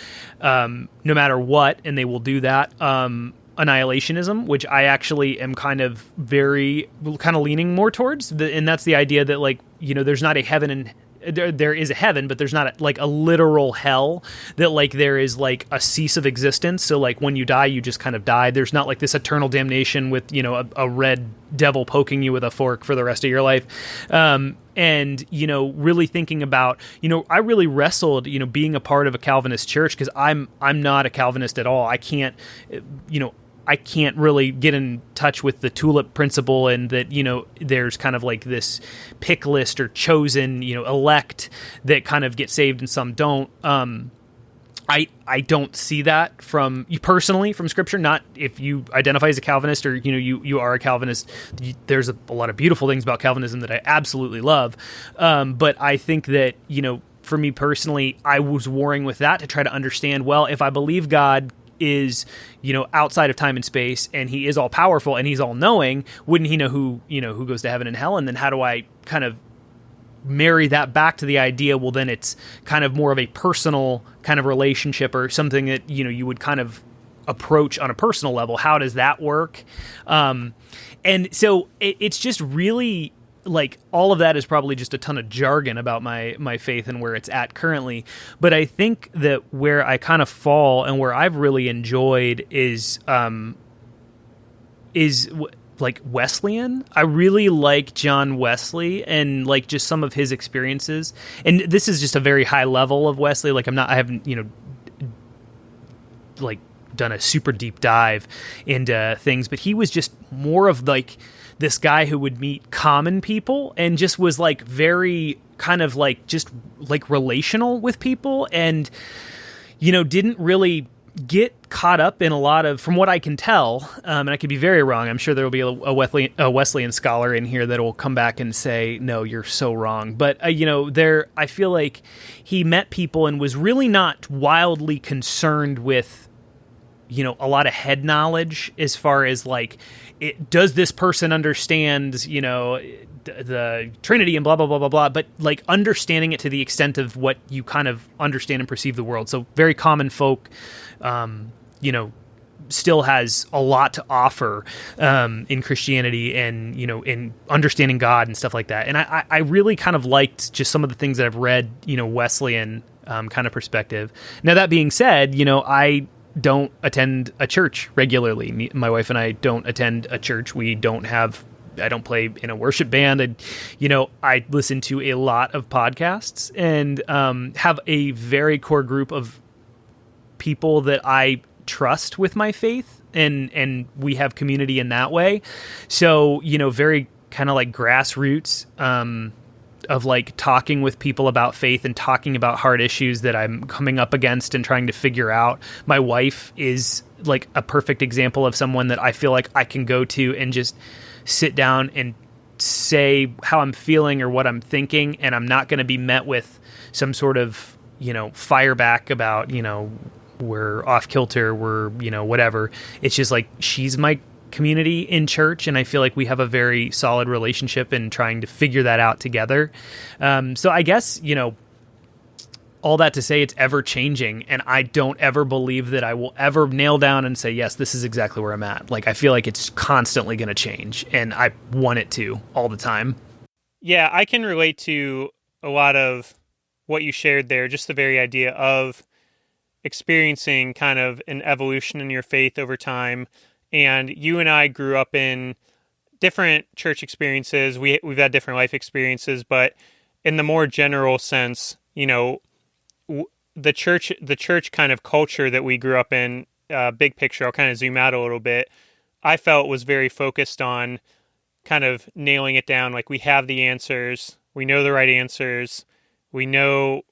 no matter what, and they will do that. Annihilationism, which I actually am kind of leaning more towards, and that's the idea that like, there's not a heaven and there is a heaven, but there's not a literal hell, that like there is like a cease of existence. So like when you die, you just kind of die. There's not like this eternal damnation with, a red devil poking you with a fork for the rest of your life. And, really thinking about, I really wrestled, being a part of a Calvinist church, because I'm not a Calvinist at all. I can't really get in touch with the tulip principle, and that, there's kind of like this pick list or chosen, elect that kind of get saved and some don't. I don't see that from Scripture. Not if you identify as a Calvinist or, you are a Calvinist. There's a lot of beautiful things about Calvinism that I absolutely love. But I think that, for me personally, I was warring with that to try to understand, well, if I believe God is, outside of time and space, and he is all powerful and he's all knowing, wouldn't he know who goes to heaven and hell? And then how do I kind of marry that back to the idea, well, then it's kind of more of a personal kind of relationship, or something that, you would kind of approach on a personal level. How does that work? And so it's just really like all of that is probably just a ton of jargon about my faith and where it's at currently. But I think that where I kind of fall and where I've really enjoyed is like Wesleyan. I really like John Wesley and like just some of his experiences. And this is just a very high level of Wesley. Like I haven't, like done a super deep dive into things, but he was just more of like this guy who would meet common people and just was like very kind of like just like relational with people, and didn't really get caught up in a lot of, from what I can tell, and I could be very wrong. I'm sure there will be a Wesleyan scholar in here that will come back and say, no, you're so wrong. But, I feel like he met people and was really not wildly concerned with, a lot of head knowledge as far as like, does this person understand, the Trinity and blah, blah, blah, blah, blah, but like understanding it to the extent of what you kind of understand and perceive the world. So very common folk, still has a lot to offer in Christianity and, in understanding God and stuff like that. And I really kind of liked just some of the things that I've read, Wesleyan kind of perspective. Now, that being said, I don't attend a church regularly. My wife and I don't attend a church. I don't play in a worship band. And, I listen to a lot of podcasts and have a very core group of people that I trust with my faith, and we have community in that way. So, very kind of like grassroots, of like talking with people about faith and talking about hard issues that I'm coming up against and trying to figure out. My wife is like a perfect example of someone that I feel like I can go to and just sit down and say how I'm feeling or what I'm thinking, and I'm not going to be met with some sort of, fire back about, we're off kilter, we're, whatever. It's just like, she's my community in church, and I feel like we have a very solid relationship in trying to figure that out together. So I guess, all that to say, it's ever changing, and I don't ever believe that I will ever nail down and say, yes, this is exactly where I'm at. Like, I feel like it's constantly going to change, and I want it to all the time. Yeah, I can relate to a lot of what you shared there, just the very idea of experiencing kind of an evolution in your faith over time. And you and I grew up in different church experiences. We've had different life experiences, but in the more general sense, the church kind of culture that we grew up in, big picture, I'll kind of zoom out a little bit, I felt was very focused on kind of nailing it down. Like, we have the answers, we know the right answers, we know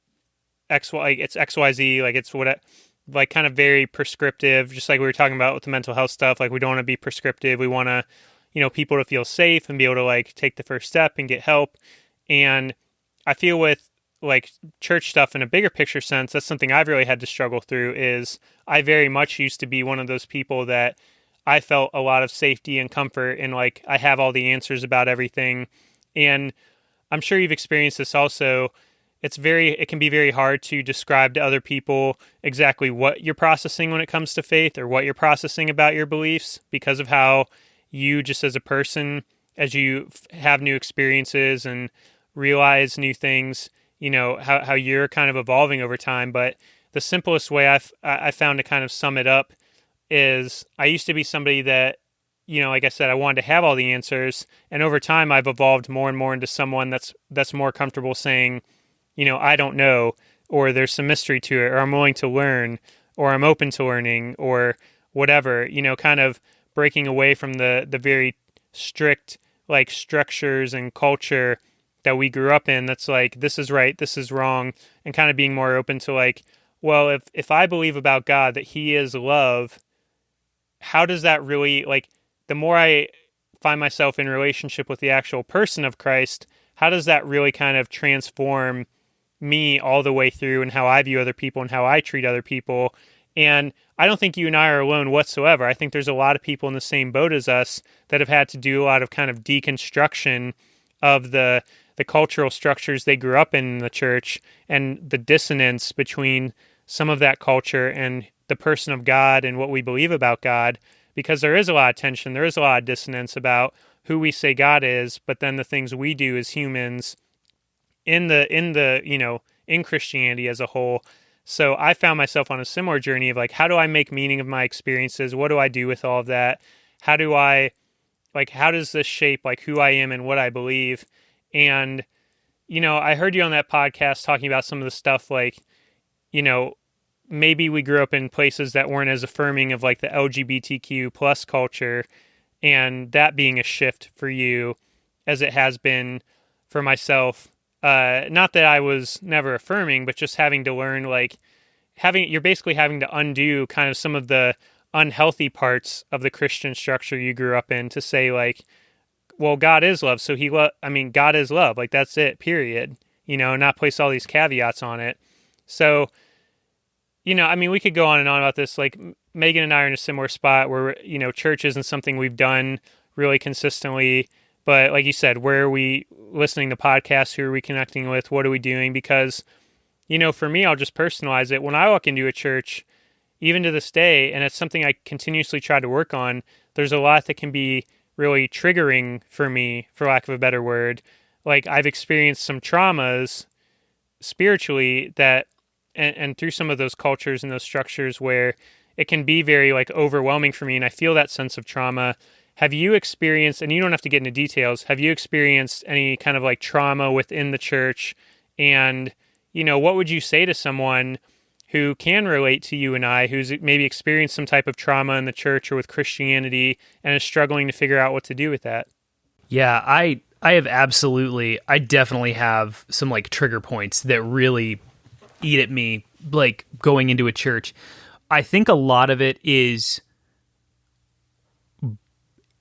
it's XYZ, like it's what, like kind of very prescriptive, just like we were talking about with the mental health stuff. Like, we don't want to be prescriptive. We want to, people to feel safe and be able to like take the first step and get help. And I feel with like church stuff in a bigger picture sense, that's something I've really had to struggle through. Is I very much used to be one of those people that I felt a lot of safety and comfort and like I have all the answers about everything. And I'm sure you've experienced this also. It can be very hard to describe to other people exactly what you're processing when it comes to faith or what you're processing about your beliefs, because of how you just as a person, as you have new experiences and realize new things, how you're kind of evolving over time. But the simplest way I found to kind of sum it up is I used to be somebody that, like I said, I wanted to have all the answers. And over time, I've evolved more and more into someone that's more comfortable saying, I don't know, or there's some mystery to it, or I'm willing to learn, or I'm open to learning, or whatever, kind of breaking away from the very strict like structures and culture that we grew up in. That's like, this is right, this is wrong, and kind of being more open to like, well, if I believe about God that he is love, how does that really, like, the more I find myself in relationship with the actual person of Christ, how does that really kind of transform me all the way through and how I view other people and how I treat other people? And I don't think you and I are alone whatsoever. I think there's a lot of people in the same boat as us that have had to do a lot of kind of deconstruction of the cultural structures they grew up in the church, and the dissonance between some of that culture and the person of God and what we believe about God, because there is a lot of tension, there is a lot of dissonance about who we say God is, but then the things we do as humans in Christianity as a whole. So I found myself on a similar journey of like, how do I make meaning of my experiences? What do I do with all of that? How does this shape like who I am and what I believe? And, I heard you on that podcast talking about some of the stuff like, maybe we grew up in places that weren't as affirming of like the LGBTQ plus culture, and that being a shift for you as it has been for myself. Not that I was never affirming, but just having to learn, like you're basically having to undo kind of some of the unhealthy parts of the Christian structure you grew up in to say like, well, God is love. So God is love. Like, that's it, period. Not place all these caveats on it. So, we could go on and on about this. Like, Megan and I are in a similar spot where, church isn't something we've done really consistently. But like you said, where are we listening to podcasts? Who are we connecting with? What are we doing? Because, for me, I'll just personalize it. When I walk into a church, even to this day, and it's something I continuously try to work on, there's a lot that can be really triggering for me, for lack of a better word. Like, I've experienced some traumas spiritually that, and through some of those cultures and those structures where it can be very like overwhelming for me, and I feel that sense of trauma. Have you experienced, and you don't have to get into details, have you experienced any kind of like trauma within the church? And, what would you say to someone who can relate to you and I, who's maybe experienced some type of trauma in the church or with Christianity and is struggling to figure out what to do with that? Yeah, I definitely have some like trigger points that really eat at me, like going into a church. I think a lot of it is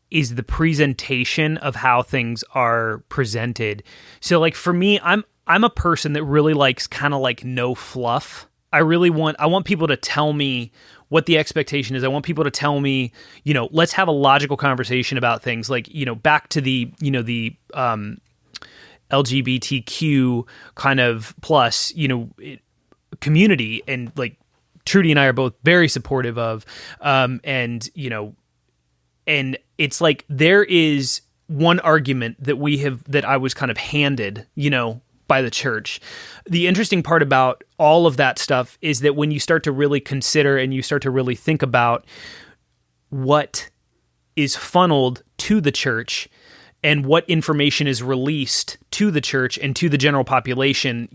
the presentation of how things are presented. So like for me, I'm a person that really likes kind of like no fluff. I want people to tell me what the expectation is. I want people to tell me, let's have a logical conversation about things, like, back to the LGBTQ kind of plus, community, and like Trudy and I are both very supportive of, and it's like there is one argument that I was kind of handed, by the church. The interesting part about all of that stuff is that when you start to really consider and you start to really think about what is funneled to the church and what information is released to the church and to the general population,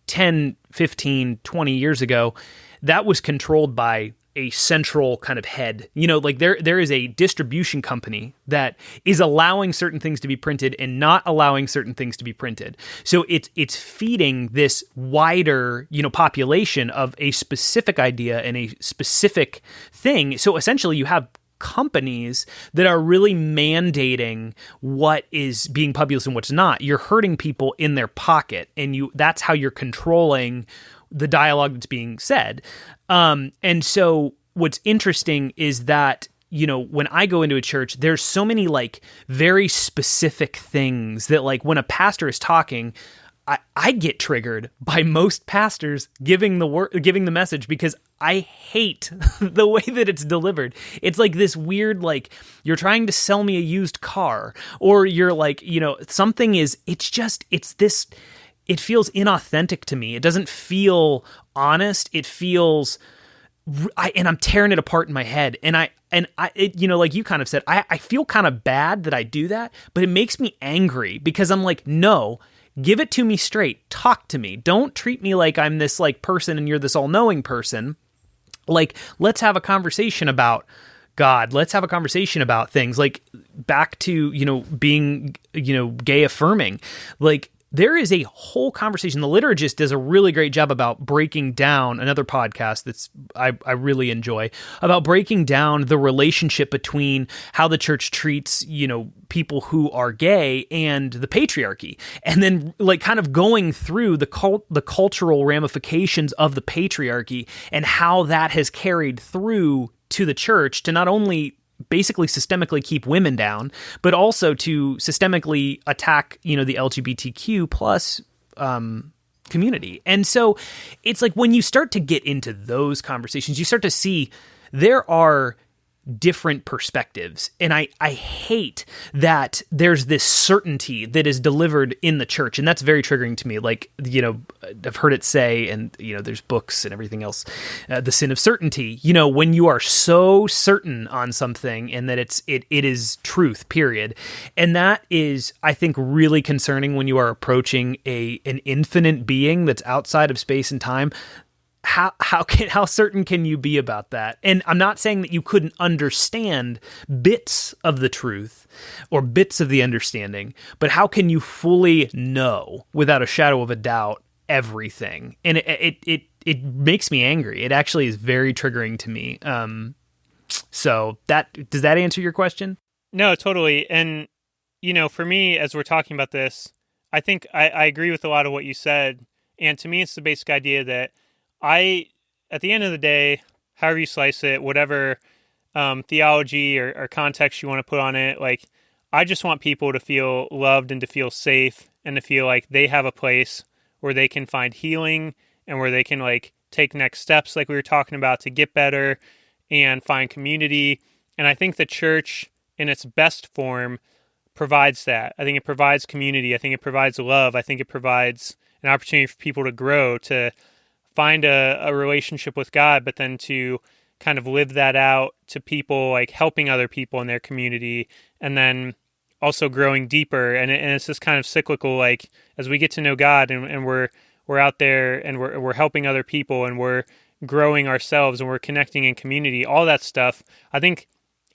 10, 15, 20 years ago, that was controlled by a central kind of head. Like there is a distribution company that is allowing certain things to be printed and not allowing certain things to be printed. So it's feeding this wider, population of a specific idea and a specific thing. So essentially you have companies that are really mandating what is being published and what's not. You're hurting people in their pocket, and that's how you're controlling the dialogue that's being said. And so what's interesting is that, when I go into a church, there's so many like very specific things that like when a pastor is talking, I get triggered by most pastors giving the message, because I hate the way that it's delivered. It's like this weird, like you're trying to sell me a used car, or you're like, something is, it feels inauthentic to me. It doesn't feel honest. It feels, and I'm tearing it apart in my head. And like you kind of said, I feel kind of bad that I do that, but it makes me angry because I'm like, no, give it to me straight. Talk to me. Don't treat me like I'm this like person and you're this all-knowing person. Like, let's have a conversation about God. Let's have a conversation about things like back to, being, gay affirming. Like, there is a whole conversation. The Liturgist does a really great job about breaking down, another podcast that's I really enjoy, about breaking down the relationship between how the church treats, people who are gay and the patriarchy. And then like kind of going through the cultural ramifications of the patriarchy and how that has carried through to the church to not only basically systemically keep women down, but also to systemically attack, the LGBTQ plus community. And so it's like when you start to get into those conversations, you start to see there are different perspectives. And I hate that there's this certainty that is delivered in the church. And that's very triggering to me. Like, I've heard it say, and, there's books and everything else, the sin of certainty, when you are so certain on something and that it is truth, period. And that is, I think, really concerning when you are approaching an infinite being that's outside of space and time. How certain can you be about that? And I'm not saying that you couldn't understand bits of the truth or bits of the understanding, but how can you fully know without a shadow of a doubt everything? And it makes me angry. It actually is very triggering to me. So does that answer your question? No, totally. And, for me, as we're talking about this, I think I agree with a lot of what you said. And to me, it's the basic idea that at the end of the day, however you slice it, whatever theology or context you want to put on it, like, I just want people to feel loved and to feel safe and to feel like they have a place where they can find healing and where they can like take next steps, like we were talking about, to get better and find community. And I think the church in its best form provides that. I think it provides community. I think it provides love. I think it provides an opportunity for people to grow, to find a relationship with God, but then to kind of live that out to people, like helping other people in their community, and then also growing deeper. And it's this kind of cyclical, like as we get to know God and we're out there and we're helping other people and we're growing ourselves and we're connecting in community, all that stuff. I think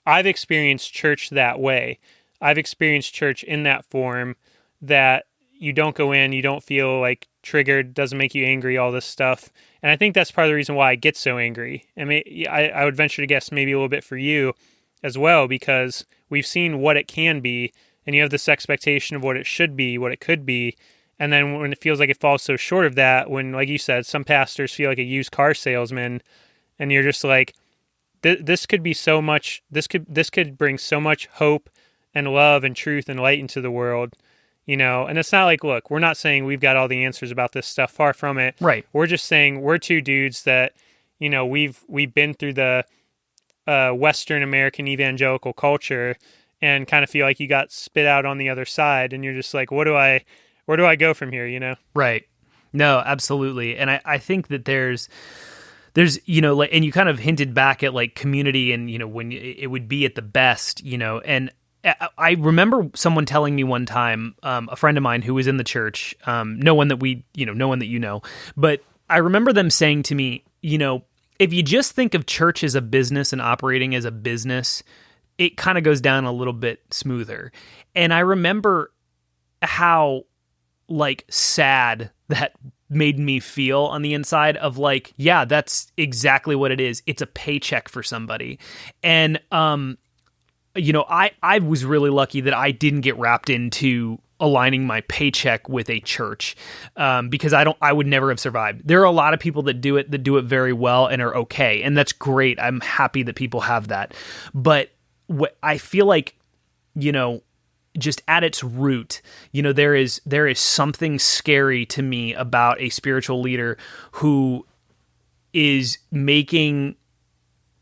I've experienced church that way. I've experienced church in that form, that you don't go in, you don't feel like triggered, doesn't make you angry, all this stuff. And I think that's part of the reason why I get so angry. I mean, I would venture to guess maybe a little bit for you as well, because we've seen what it can be, and you have this expectation of what it should be, what it could be. And then when it feels like it falls so short of that, when, like you said, some pastors feel like a used car salesman, and you're just like, this could be so much, this could bring so much hope and love and truth and light into the world, you know? And it's not like, look, we're not saying we've got all the answers about this stuff, far from it. Right. We're just saying we're two dudes that, you know, we've been through the Western American evangelical culture, and kind of feel like you got spit out on the other side, and you're just like, where do I go from here, you know? Right. No, absolutely. And I think that there's, you know, like, and you kind of hinted back at like community and, you know, when it would be at the best, you know, and I remember someone telling me one time, a friend of mine who was in the church, no one that you know, but I remember them saying to me, you know, if you just think of church as a business and operating as a business, it kind of goes down a little bit smoother. And I remember how like sad that made me feel on the inside of like, yeah, that's exactly what it is. It's a paycheck for somebody. And, you know, I was really lucky that I didn't get wrapped into aligning my paycheck with a church, because I would never have survived. There are a lot of people that do it very well and are okay. And that's great. I'm happy that people have that. But what I feel like, you know, just at its root, you know, there is something scary to me about a spiritual leader who is making,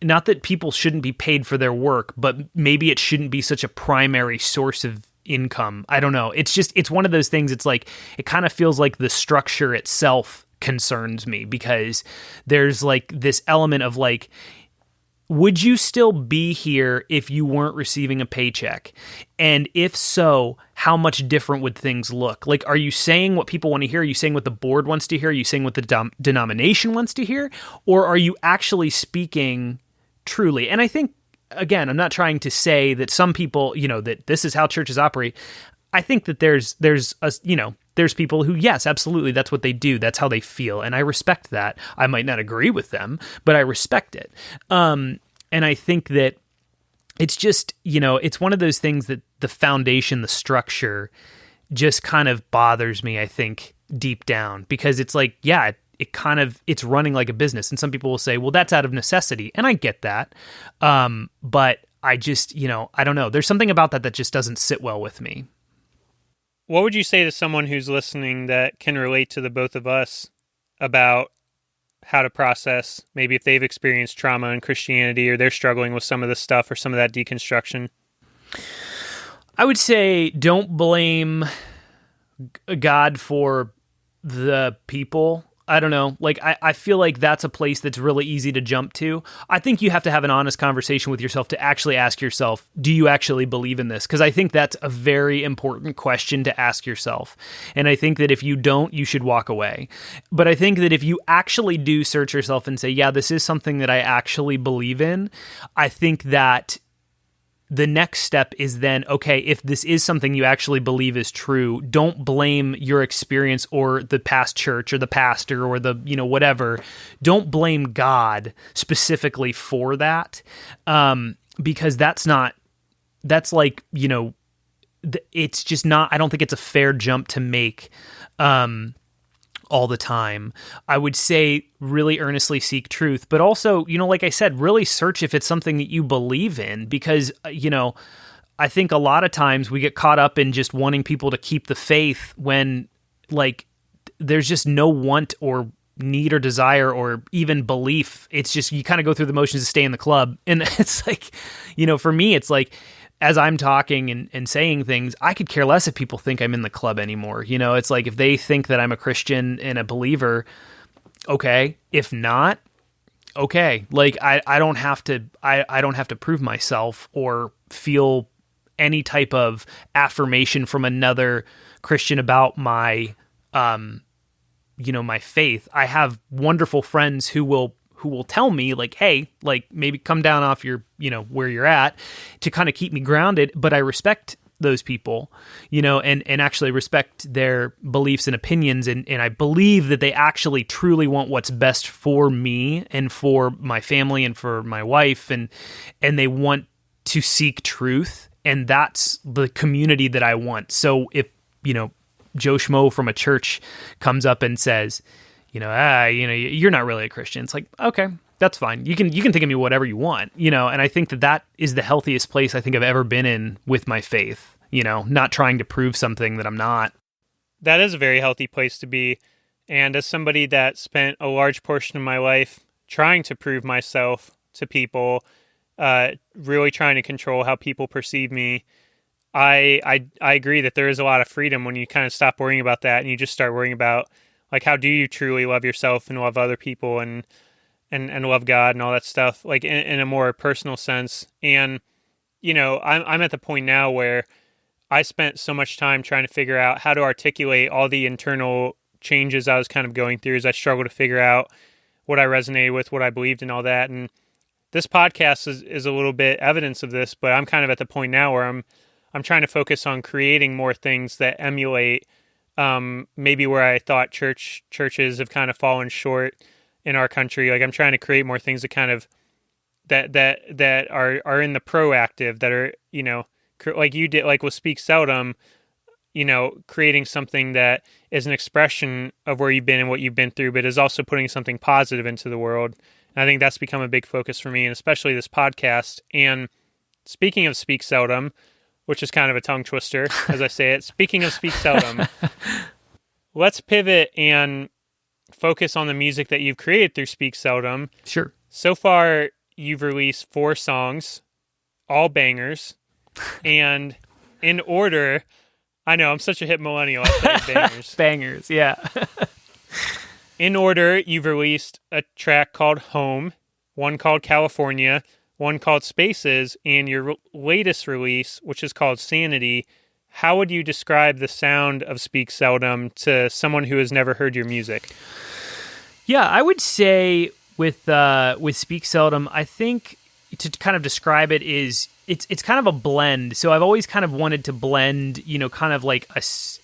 not that people shouldn't be paid for their work, but maybe it shouldn't be such a primary source of income. I don't know. It's one of those things. It's like, it kind of feels like the structure itself concerns me, because there's like this element of like, would you still be here if you weren't receiving a paycheck? And if so, how much different would things look? Like, are you saying what people want to hear? Are you saying what the board wants to hear? Are you saying what the denomination wants to hear? Or are you actually speaking truly? And I think, again, I'm not trying to say that some people, you know, that this is how churches operate. I think that there's people who, yes, absolutely, that's what they do. That's how they feel. And I respect that. I might not agree with them, but I respect it. And I think that it's just, you know, it's one of those things that the foundation, the structure just kind of bothers me, I think, deep down, because it's like, yeah, it's running like a business. And some people will say, well, that's out of necessity. And I get that. But I just, you know, I don't know. There's something about that just doesn't sit well with me. What would you say to someone who's listening that can relate to the both of us about how to process, maybe if they've experienced trauma in Christianity, or they're struggling with some of this stuff or some of that deconstruction? I would say don't blame God for the people. I don't know. Like, I feel like that's a place that's really easy to jump to. I think you have to have an honest conversation with yourself to actually ask yourself, do you actually believe in this? Because I think that's a very important question to ask yourself. And I think that if you don't, you should walk away. But I think that if you actually do search yourself and say, yeah, this is something that I actually believe in, I think that the next step is then, okay, if this is something you actually believe is true, don't blame your experience or the past church or the pastor or the, you know, whatever. Don't blame God specifically for that. Because that's like, you know, it's just not, I don't think it's a fair jump to make, all the time. I would say really earnestly seek truth, but also, you know, like I said, really search if it's something that you believe in, because, you know, I think a lot of times we get caught up in just wanting people to keep the faith when, like, there's just no want or need or desire or even belief. It's just, you kind of go through the motions to stay in the club. And it's like, you know, for me, it's like, as I'm talking and saying things, I could care less if people think I'm in the club anymore. You know, it's like, if they think that I'm a Christian and a believer, okay. If not, okay. Like, I don't have to prove myself or feel any type of affirmation from another Christian about my, you know, my faith. I have wonderful friends who will tell me, like, hey, like, maybe come down off your, you know, where you're at, to kind of keep me grounded. But I respect those people, and actually respect their beliefs and opinions. And I believe that they actually truly want what's best for me and for my family and for my wife. And they want to seek truth. And that's the community that I want. So if, Joe Schmo from a church comes up and says, you're not really a Christian. It's like, okay, that's fine. You can think of me whatever you want, and I think that is the healthiest place I think I've ever been in with my faith, not trying to prove something that I'm not. That is a very healthy place to be. And as somebody that spent a large portion of my life trying to prove myself to people, really trying to control how people perceive me, I agree that there is a lot of freedom when you kind of stop worrying about that and you just start worrying about, like, how do you truly love yourself and love other people and love God and all that stuff, like in a more personal sense. And, I'm at the point now where I spent so much time trying to figure out how to articulate all the internal changes I was kind of going through as I struggled to figure out what I resonated with, what I believed and all that. And this podcast is a little bit evidence of this, but I'm kind of at the point now where I'm trying to focus on creating more things that emulate maybe where I thought churches have kind of fallen short in our country. Like, I'm trying to create more things that kind of that are in the proactive, that are, like you did, like with Speak Seldom, creating something that is an expression of where you've been and what you've been through, but is also putting something positive into the world. And I think that's become a big focus for me, and especially this podcast. And speaking of Speak Seldom, which is kind of a tongue twister as I say it, speaking of Speak Seldom, let's pivot and focus on the music that you've created through Speak Seldom. Sure. So far, you've released 4 songs, all bangers, and in order, I know, I'm such a hip millennial, I say bangers. Bangers, yeah. In order, you've released a track called Home, one called California, one called Spaces, and your latest release, which is called Sanity. How would you describe the sound of Speak Seldom to someone who has never heard your music? Yeah, I would say with Speak Seldom, I think to kind of describe it is it's kind of a blend. So I've always kind of wanted to blend, kind of like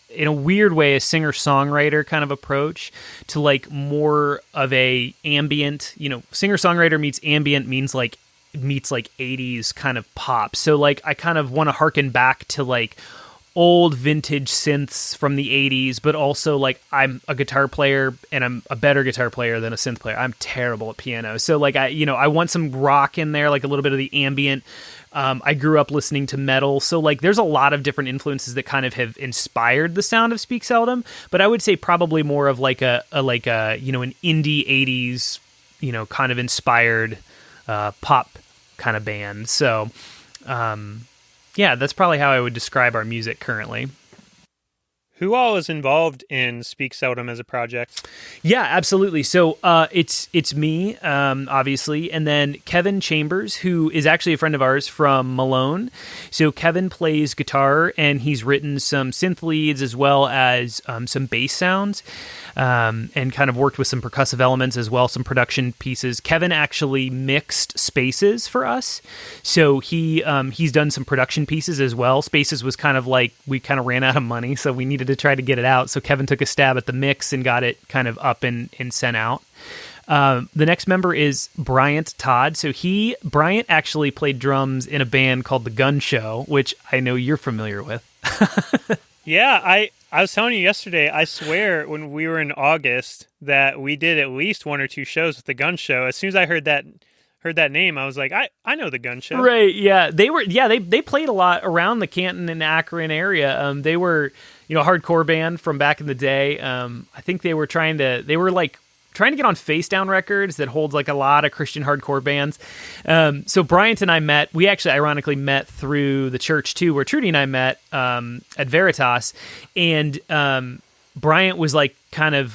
in a weird way, a singer-songwriter kind of approach to like more of a ambient, singer-songwriter meets ambient meets like 80s kind of pop. So like I kind of want to harken back to like old vintage synths from the 80s, but also like I'm a guitar player and I'm a better guitar player than a synth player. I'm terrible at piano. So like I want some rock in there, like a little bit of the ambient. I grew up listening to metal. So like there's a lot of different influences that kind of have inspired the sound of Speak Seldom, but I would say probably more of like an indie 80s, kind of inspired pop kind of band. So yeah, that's probably how I would describe our music currently. Who all is involved in Speak Seldom as a project? Yeah, absolutely. So it's me, obviously, and then Kevin Chambers, who is actually a friend of ours from Malone. So Kevin plays guitar, and he's written some synth leads as well as some bass sounds, and kind of worked with some percussive elements as well, some production pieces. Kevin actually mixed Spaces for us, so he's done some production pieces as well. Spaces was kind of like, we kind of ran out of money, so we needed to try to get it out. So Kevin took a stab at the mix and got it kind of up and sent out. The next member is Bryant Todd. So Bryant actually played drums in a band called The Gun Show, which I know you're familiar with. Yeah, I was telling you yesterday, I swear when we were in August that we did at least 1 or 2 shows with The Gun Show. As soon as I heard that name, I was like, I know The Gun Show. Right, yeah. They played a lot around the Canton and Akron area. They were, a hardcore band from back in the day. I think they were trying to get on Face Down Records that holds like a lot of Christian hardcore bands. So Bryant and I met. We actually ironically met through the church too, where Trudy and I met at Veritas. And Bryant was like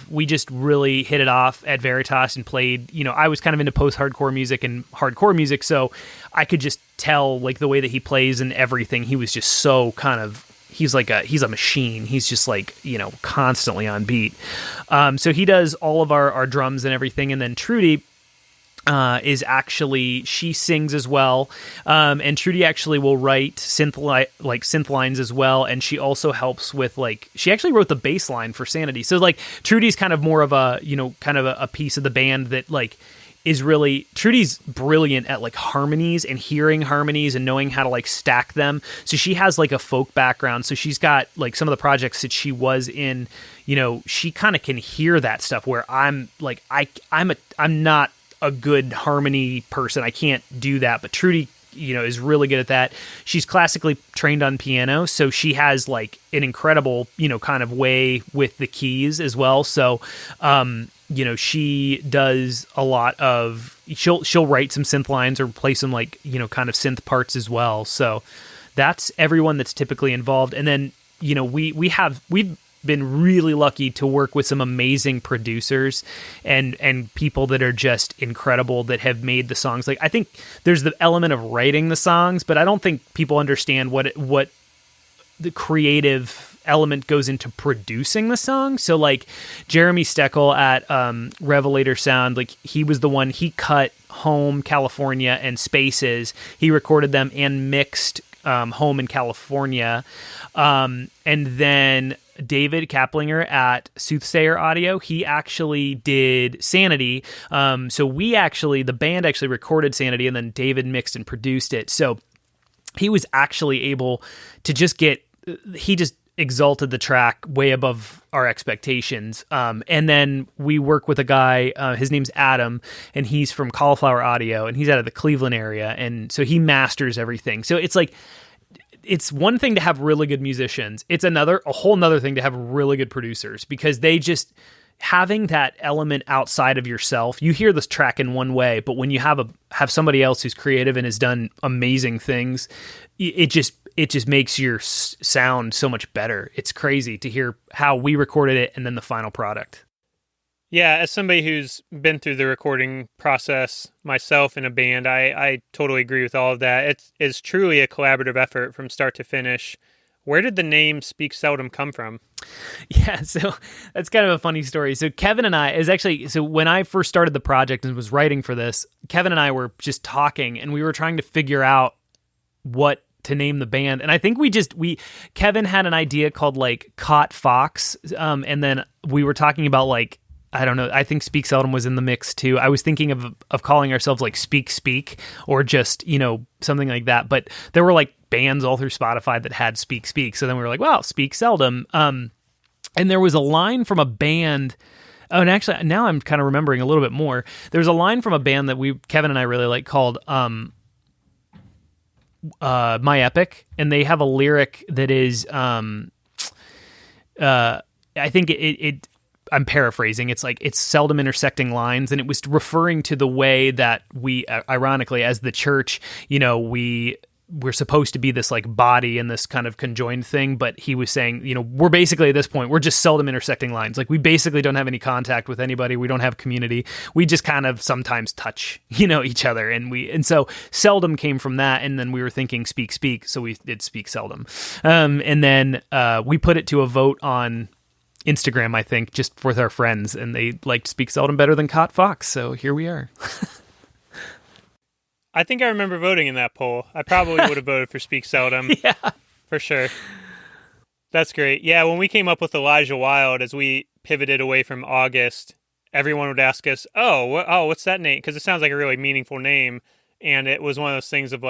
we just really hit it off at Veritas and played, I was kind of into post-hardcore music and hardcore music, so I could just tell like the way that he plays and everything. He was just so he's a machine. He's just like, constantly on beat. So he does all of our drums and everything. And then Trudy, she sings as well, and Trudy actually will write synth lines as well, and she also helps with she actually wrote the bass line for Sanity. So Trudy's kind of more of a a piece of the band that is really, Trudy's brilliant at harmonies and hearing harmonies and knowing how to stack them. So she has a folk background. So she's got some of the projects that she was in, she kind of can hear that stuff where I'm not a good harmony person. I can't do that, but Trudy, is really good at that. She's classically trained on piano, so she has an incredible, kind of way with the keys as well. So, she does a lot of, she'll write some synth lines or play some kind of synth parts as well. So that's everyone that's typically involved. And then, we've been really lucky to work with some amazing producers and people that are just incredible that have made the songs. I think there's the element of writing the songs, but I don't think people understand what the creative element goes into producing the song. So Jeremy Steckel at Revelator Sound, he was the one, he cut Home, California and Spaces. He recorded them and mixed Home in California. And then David Kaplinger at Soothsayer Audio, he actually did Sanity. So the band actually recorded Sanity, and then David mixed and produced it. So he was actually able to he just exalted the track way above our expectations. And then we work with a guy, his name's Adam, and he's from Cauliflower Audio, and he's out of the Cleveland area. And so he masters everything. So it's one thing to have really good musicians. It's a whole nother thing to have really good producers, because they just, having that element outside of yourself, you hear this track in one way, but when you have somebody else who's creative and has done amazing things, it just makes your sound so much better. It's crazy to hear how we recorded it and then the final product. Yeah, as somebody who's been through the recording process myself in a band, I totally agree with all of that. It's truly a collaborative effort from start to finish. Where did the name Speak Seldom come from? Yeah, so that's kind of a funny story. So Kevin and I, when I first started the project and was writing for this, Kevin and I were just talking, and we were trying to figure out what to name the band. And I think Kevin had an idea called Caught Fox. And then we were talking about I don't know, I think Speak Seldom was in the mix too. I was thinking of calling ourselves Speak, or just, something like that. But there were bands all through Spotify that had Speak. So then we were well, Speak Seldom. And there was a line from a band. Oh, and actually now I'm kind of remembering a little bit more. There's a line from a band that Kevin and I really like called, My Epic. And they have a lyric that is, I think I'm paraphrasing. It's seldom intersecting lines, and it was referring to the way that we, ironically, as the church, we're supposed to be this body and this kind of conjoined thing. But he was saying, we're basically at this point, we're just seldom intersecting lines. We basically don't have any contact with anybody. We don't have community. We just kind of sometimes touch, each other. And so seldom came from that. And then we were thinking speak. So we did Speak Seldom. And then we put it to a vote on Instagram, I think, just with our friends, and they liked Speak Seldom better than Caught Fox, so here we are. I think I remember voting in that poll. I probably would have voted for Speak Seldom. Yeah. For sure. That's great. Yeah, when we came up with Elijah Wild, as we pivoted away from August, everyone would ask us, what's that name? Because it sounds like a really meaningful name, and it was one of those things of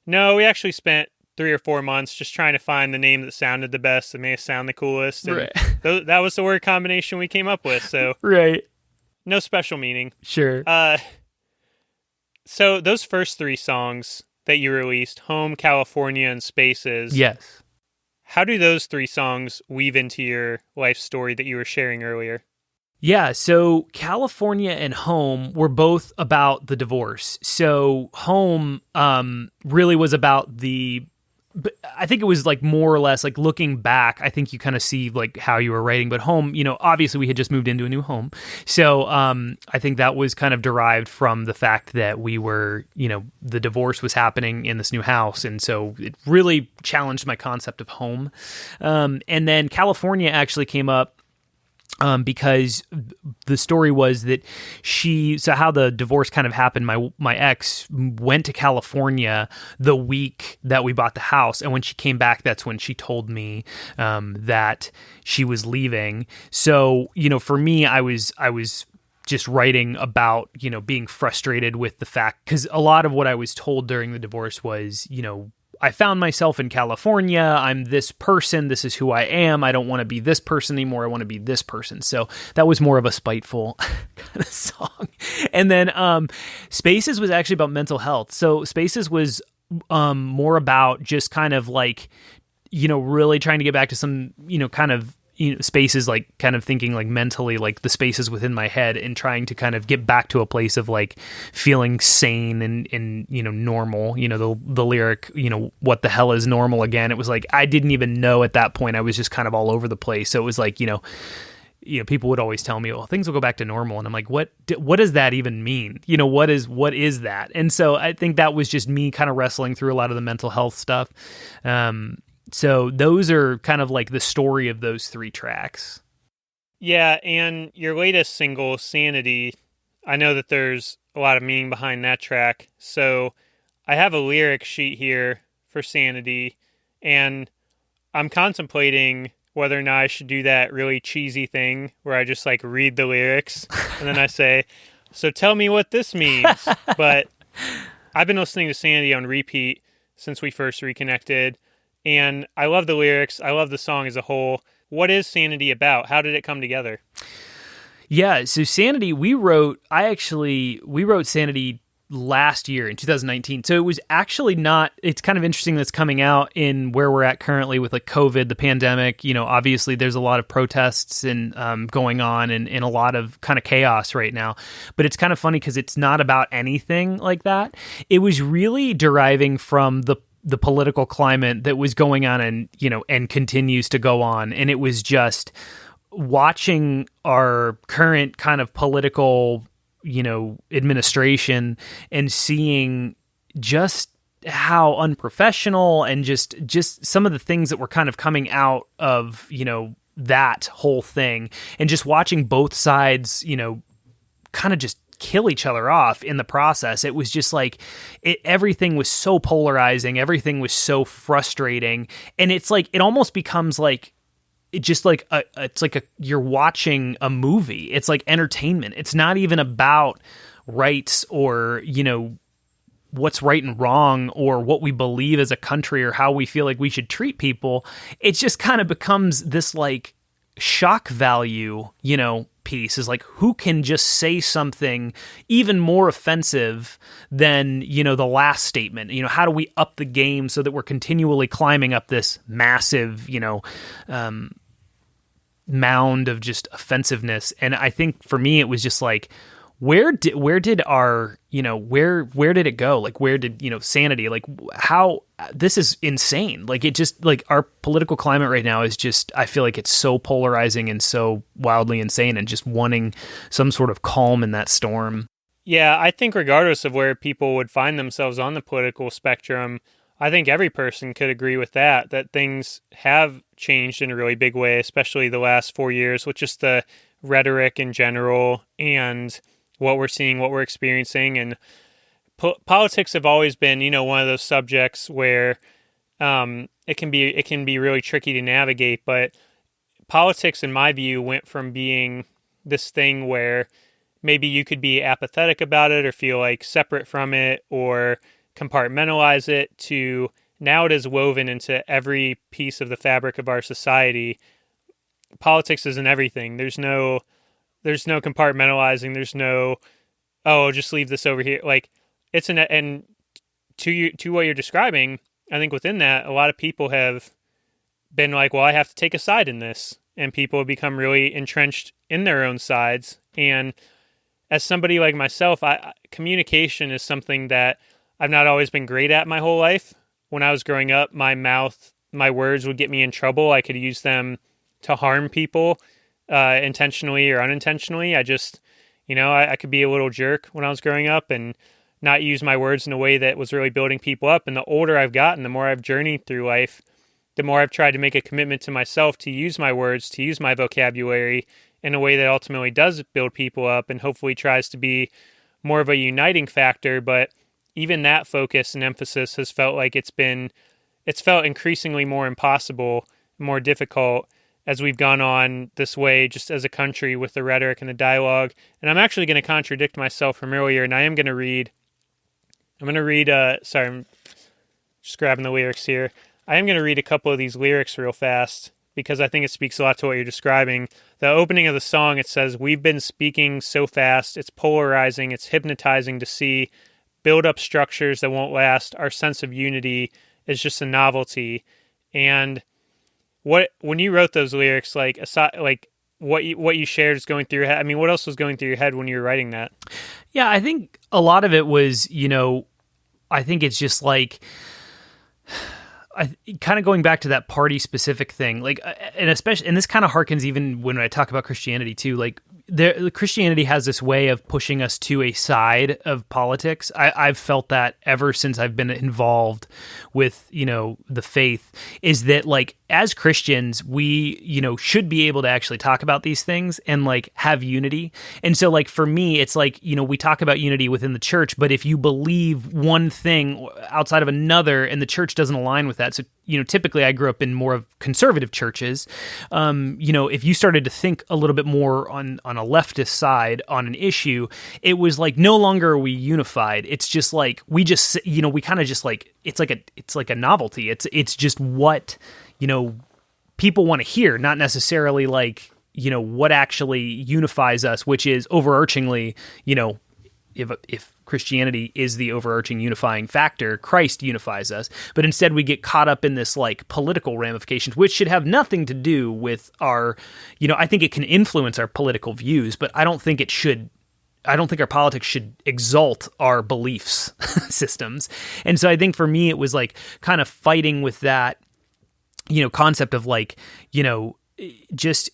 no, we actually spent 3 or 4 months just trying to find the name that sounded the best, that made us sound the coolest. And right. That was the word combination we came up with. So right. No special meaning. Sure. So those first 3 songs that you released, Home, California, and Spaces. Yes. How do those 3 songs weave into your life story that you were sharing earlier? Yeah, so California and Home were both about the divorce. So Home really was about I think it was more or less looking back. I think you kind of see how you were writing, but Home, obviously we had just moved into a new home. So I think that was kind of derived from the fact that we were, the divorce was happening in this new house. And so it really challenged my concept of home. And then California actually came up because the story was that so how the divorce kind of happened, my ex went to California the week that we bought the house, and when she came back, that's when she told me that she was leaving. So, for me, I was just writing about, being frustrated with the fact, because a lot of what I was told during the divorce was, I found myself in California. I'm this person. This is who I am. I don't want to be this person anymore. I want to be this person. So that was more of a spiteful kind of song. And then Spaces was actually about mental health. So Spaces was more about just kind of like, really trying to get back to some, kind of, spaces, like kind of thinking like mentally, like the spaces within my head, and trying to kind of get back to a place of like feeling sane and normal. The lyric, what the hell is normal again? It was like, I didn't even know at that point. I was just kind of all over the place. So it was like, people would always tell me, well, things will go back to normal. And I'm like, what does that even mean? What is that? And so I think that was just me kind of wrestling through a lot of the mental health stuff. So those are kind of like the story of those 3 tracks. Yeah, and your latest single, Sanity, I know that there's a lot of meaning behind that track. So I have a lyric sheet here for Sanity, and I'm contemplating whether or not I should do that really cheesy thing where I just like read the lyrics and then I say, so tell me what this means. But I've been listening to Sanity on repeat since we first reconnected. And I love the lyrics. I love the song as a whole. What is Sanity about? How did it come together? Yeah, so Sanity, we wrote Sanity last year in 2019. So it was actually not, it's kind of interesting that's coming out in where we're at currently with like COVID, the pandemic. Obviously there's a lot of protests and going on and a lot of kind of chaos right now. But it's kind of funny because it's not about anything like that. It was really deriving from the political climate that was going on and continues to go on. And it was just watching our current kind of political, administration and seeing just how unprofessional and just some of the things that were kind of coming out of, that whole thing, and just watching both sides, kind of just kill each other off in the process. It was just like everything was so polarizing, everything was so frustrating, and it's like it almost becomes like you're watching a movie. It's like entertainment. It's not even about rights or what's right and wrong or what we believe as a country or how we feel like we should treat people. It just kind of becomes this like shock value, piece, is like, who can just say something even more offensive than, the last statement? How do we up the game so that we're continually climbing up this massive, mound of just offensiveness? And I think for me, it was just like, where did it go? Like, where did, Sanity, like how, this is insane. Like, it just, like, our political climate right now is just, I feel like it's so polarizing and so wildly insane, and just wanting some sort of calm in that storm. Yeah, I think regardless of where people would find themselves on the political spectrum, I think every person could agree with that things have changed in a really big way, especially the last 4 years, with just the rhetoric in general and what we're seeing, what we're experiencing. And politics have always been, one of those subjects where it can be really tricky to navigate. But politics, in my view, went from being this thing where maybe you could be apathetic about it or feel like separate from it or compartmentalize it, to now it is woven into every piece of the fabric of our society. Politics isn't everything. There's no compartmentalizing. There's no, just leave this over here. Like, it's and to what you're describing, I think within that, a lot of people have been like, well, I have to take a side in this. And people have become really entrenched in their own sides. And as somebody like myself, communication is something that I've not always been great at my whole life. When I was growing up, my words would get me in trouble. I could use them to harm people, intentionally or unintentionally. I just, I could be a little jerk when I was growing up and not use my words in a way that was really building people up. And the older I've gotten, the more I've journeyed through life, the more I've tried to make a commitment to myself to use my words, to use my vocabulary in a way that ultimately does build people up and hopefully tries to be more of a uniting factor. But even that focus and emphasis has felt like it's felt increasingly more impossible, more difficult as we've gone on this way just as a country with the rhetoric and the dialogue. And I'm actually going to contradict myself from earlier, and I'm going to read, sorry, I'm just grabbing the lyrics here. I am going to read a couple of these lyrics real fast because I think it speaks a lot to what you're describing. The opening of the song, it says, "We've been speaking so fast, it's polarizing, it's hypnotizing to see, build up structures that won't last, our sense of unity is just a novelty." And when you wrote those lyrics, like what you shared is going through your head. I mean, what else was going through your head when you were writing that? Yeah, I think a lot of it was, I think it's just like, kind of going back to that party specific thing, like, and especially, and this kind of harkens even when I talk about Christianity too, like Christianity has this way of pushing us to a side of politics. I've felt that ever since I've been involved with, the faith, is that like, as Christians, we, should be able to actually talk about these things and like have unity. And so like, for me, it's like, we talk about unity within the church, but if you believe one thing outside of another and the church doesn't align with that, so typically I grew up in more of conservative churches. If you started to think a little bit more on a leftist side on an issue, it was like no longer are we unified. It's just like we kind of just like it's like a novelty. It's just what people want to hear, not necessarily like what actually unifies us, which is overarchingly if Christianity is the overarching unifying factor, Christ unifies us. But instead we get caught up in this like political ramifications, which should have nothing to do with our, I think it can influence our political views, but I don't think our politics should exalt our beliefs systems. And so I think for me, it was like kind of fighting with that, concept of like, just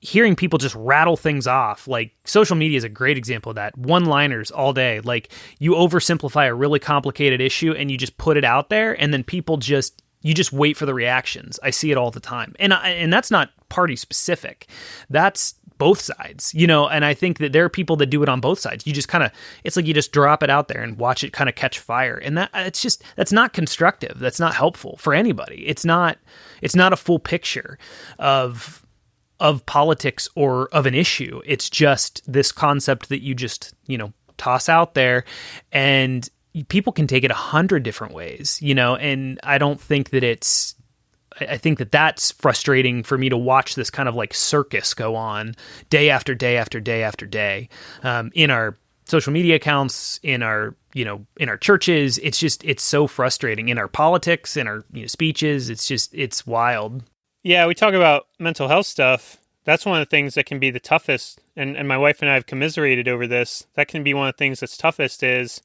hearing people just rattle things off. Like social media is a great example of that. One-liners all day. Like you oversimplify a really complicated issue and you just put it out there, and then people you just wait for the reactions. I see it all the time. And that's not party specific. That's both sides, and I think that there are people that do it on both sides. You just it's like you just drop it out there and watch it kind of catch fire. And that's not constructive. That's not helpful for anybody. It's not a full picture of politics or of an issue. It's just this concept that you just, toss out there, and people can take it 100 different ways, and I don't think that I think that that's frustrating for me to watch this kind of like circus go on day after day after day after day, in our social media accounts, in our churches. It's so frustrating in our politics, in our speeches. It's wild. Yeah, we talk about mental health stuff. That's one of the things that can be the toughest, and my wife and I have commiserated over this. That can be one of the things that's toughest is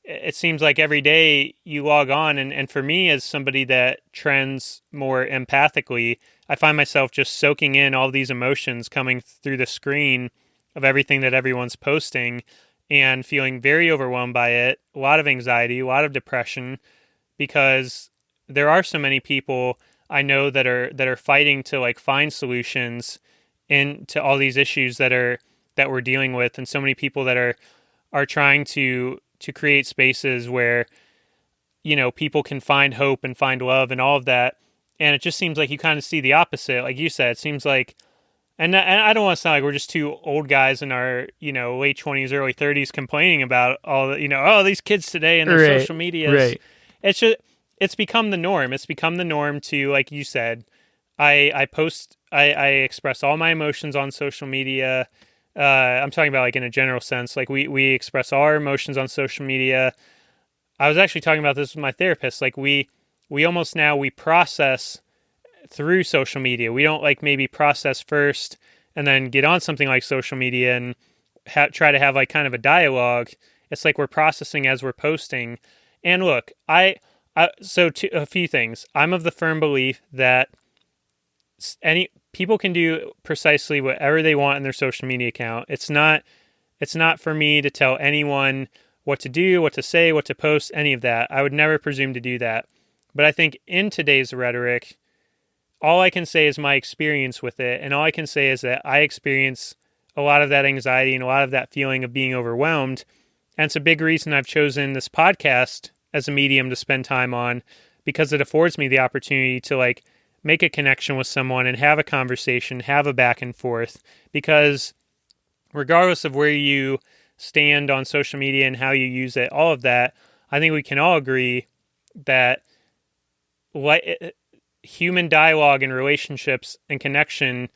it seems like every day you log on, and for me as somebody that trends more empathically, I find myself just soaking in all these emotions coming through the screen of everything that everyone's posting and feeling very overwhelmed by it, a lot of anxiety, a lot of depression, because there are so many people I know that are fighting to like find solutions into all these issues that we're dealing with, and so many people that are trying to create spaces where people can find hope and find love and all of that. And it just seems like you kind of see the opposite, like you said. It seems like, and I don't want to sound like we're just two old guys in our late 20s, early 30s complaining about all the these kids today and their social media. Right. It's become the norm. It's become the norm to, like you said, I express all my emotions on social media. I'm talking about like in a general sense, like we express all our emotions on social media. I was actually talking about this with my therapist. Like we almost now we process through social media. We don't like maybe process first and then get on something like social media and try to have like kind of a dialogue. It's like we're processing as we're posting. And look, a few things. I'm of the firm belief that people can do precisely whatever they want in their social media account. It's not for me to tell anyone what to do, what to say, what to post, any of that. I would never presume to do that. But I think in today's rhetoric, all I can say is my experience with it. And all I can say is that I experience a lot of that anxiety and a lot of that feeling of being overwhelmed. And it's a big reason I've chosen this podcast as a medium to spend time on, because it affords me the opportunity to like make a connection with someone and have a conversation, have a back and forth. Because regardless of where you stand on social media and how you use it, all of that, I think we can all agree that human dialogue and relationships and connection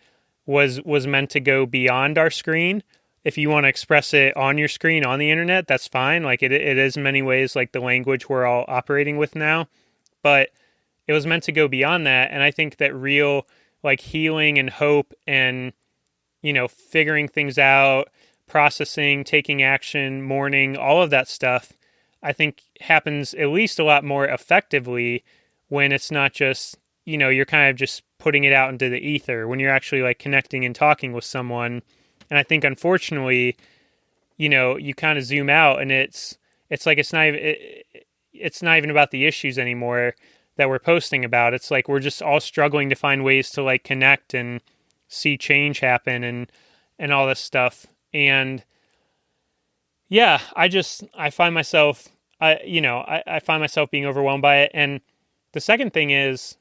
was meant to go beyond our screen. If you want to express it on your screen, on the internet, that's fine. Like it is in many ways like the language we're all operating with now, but it was meant to go beyond that. And I think that real like healing and hope and, you know, figuring things out, processing, taking action, mourning, all of that stuff, I think happens at least a lot more effectively when it's not just, you know, you're kind of just putting it out into the ether, when you're actually like connecting and talking with someone. And I think, unfortunately, you know, you kind of zoom out and it's like it's not even about the issues anymore that we're posting about. It's like we're just all struggling to find ways to like connect and see change happen and all this stuff. And yeah, I find myself, I find myself being overwhelmed by it. And the second thing is,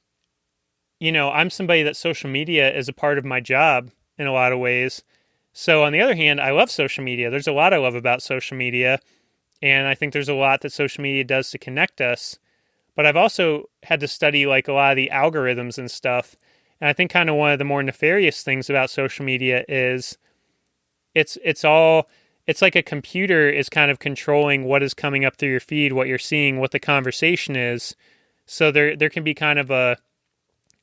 you know, I'm somebody that social media is a part of my job in a lot of ways. So on the other hand, I love social media. There's a lot I love about social media. And I think there's a lot that social media does to connect us. But I've also had to study like a lot of the algorithms and stuff. And I think kind of one of the more nefarious things about social media is it's like a computer is kind of controlling what is coming up through your feed, what you're seeing, what the conversation is. So there can be kind of a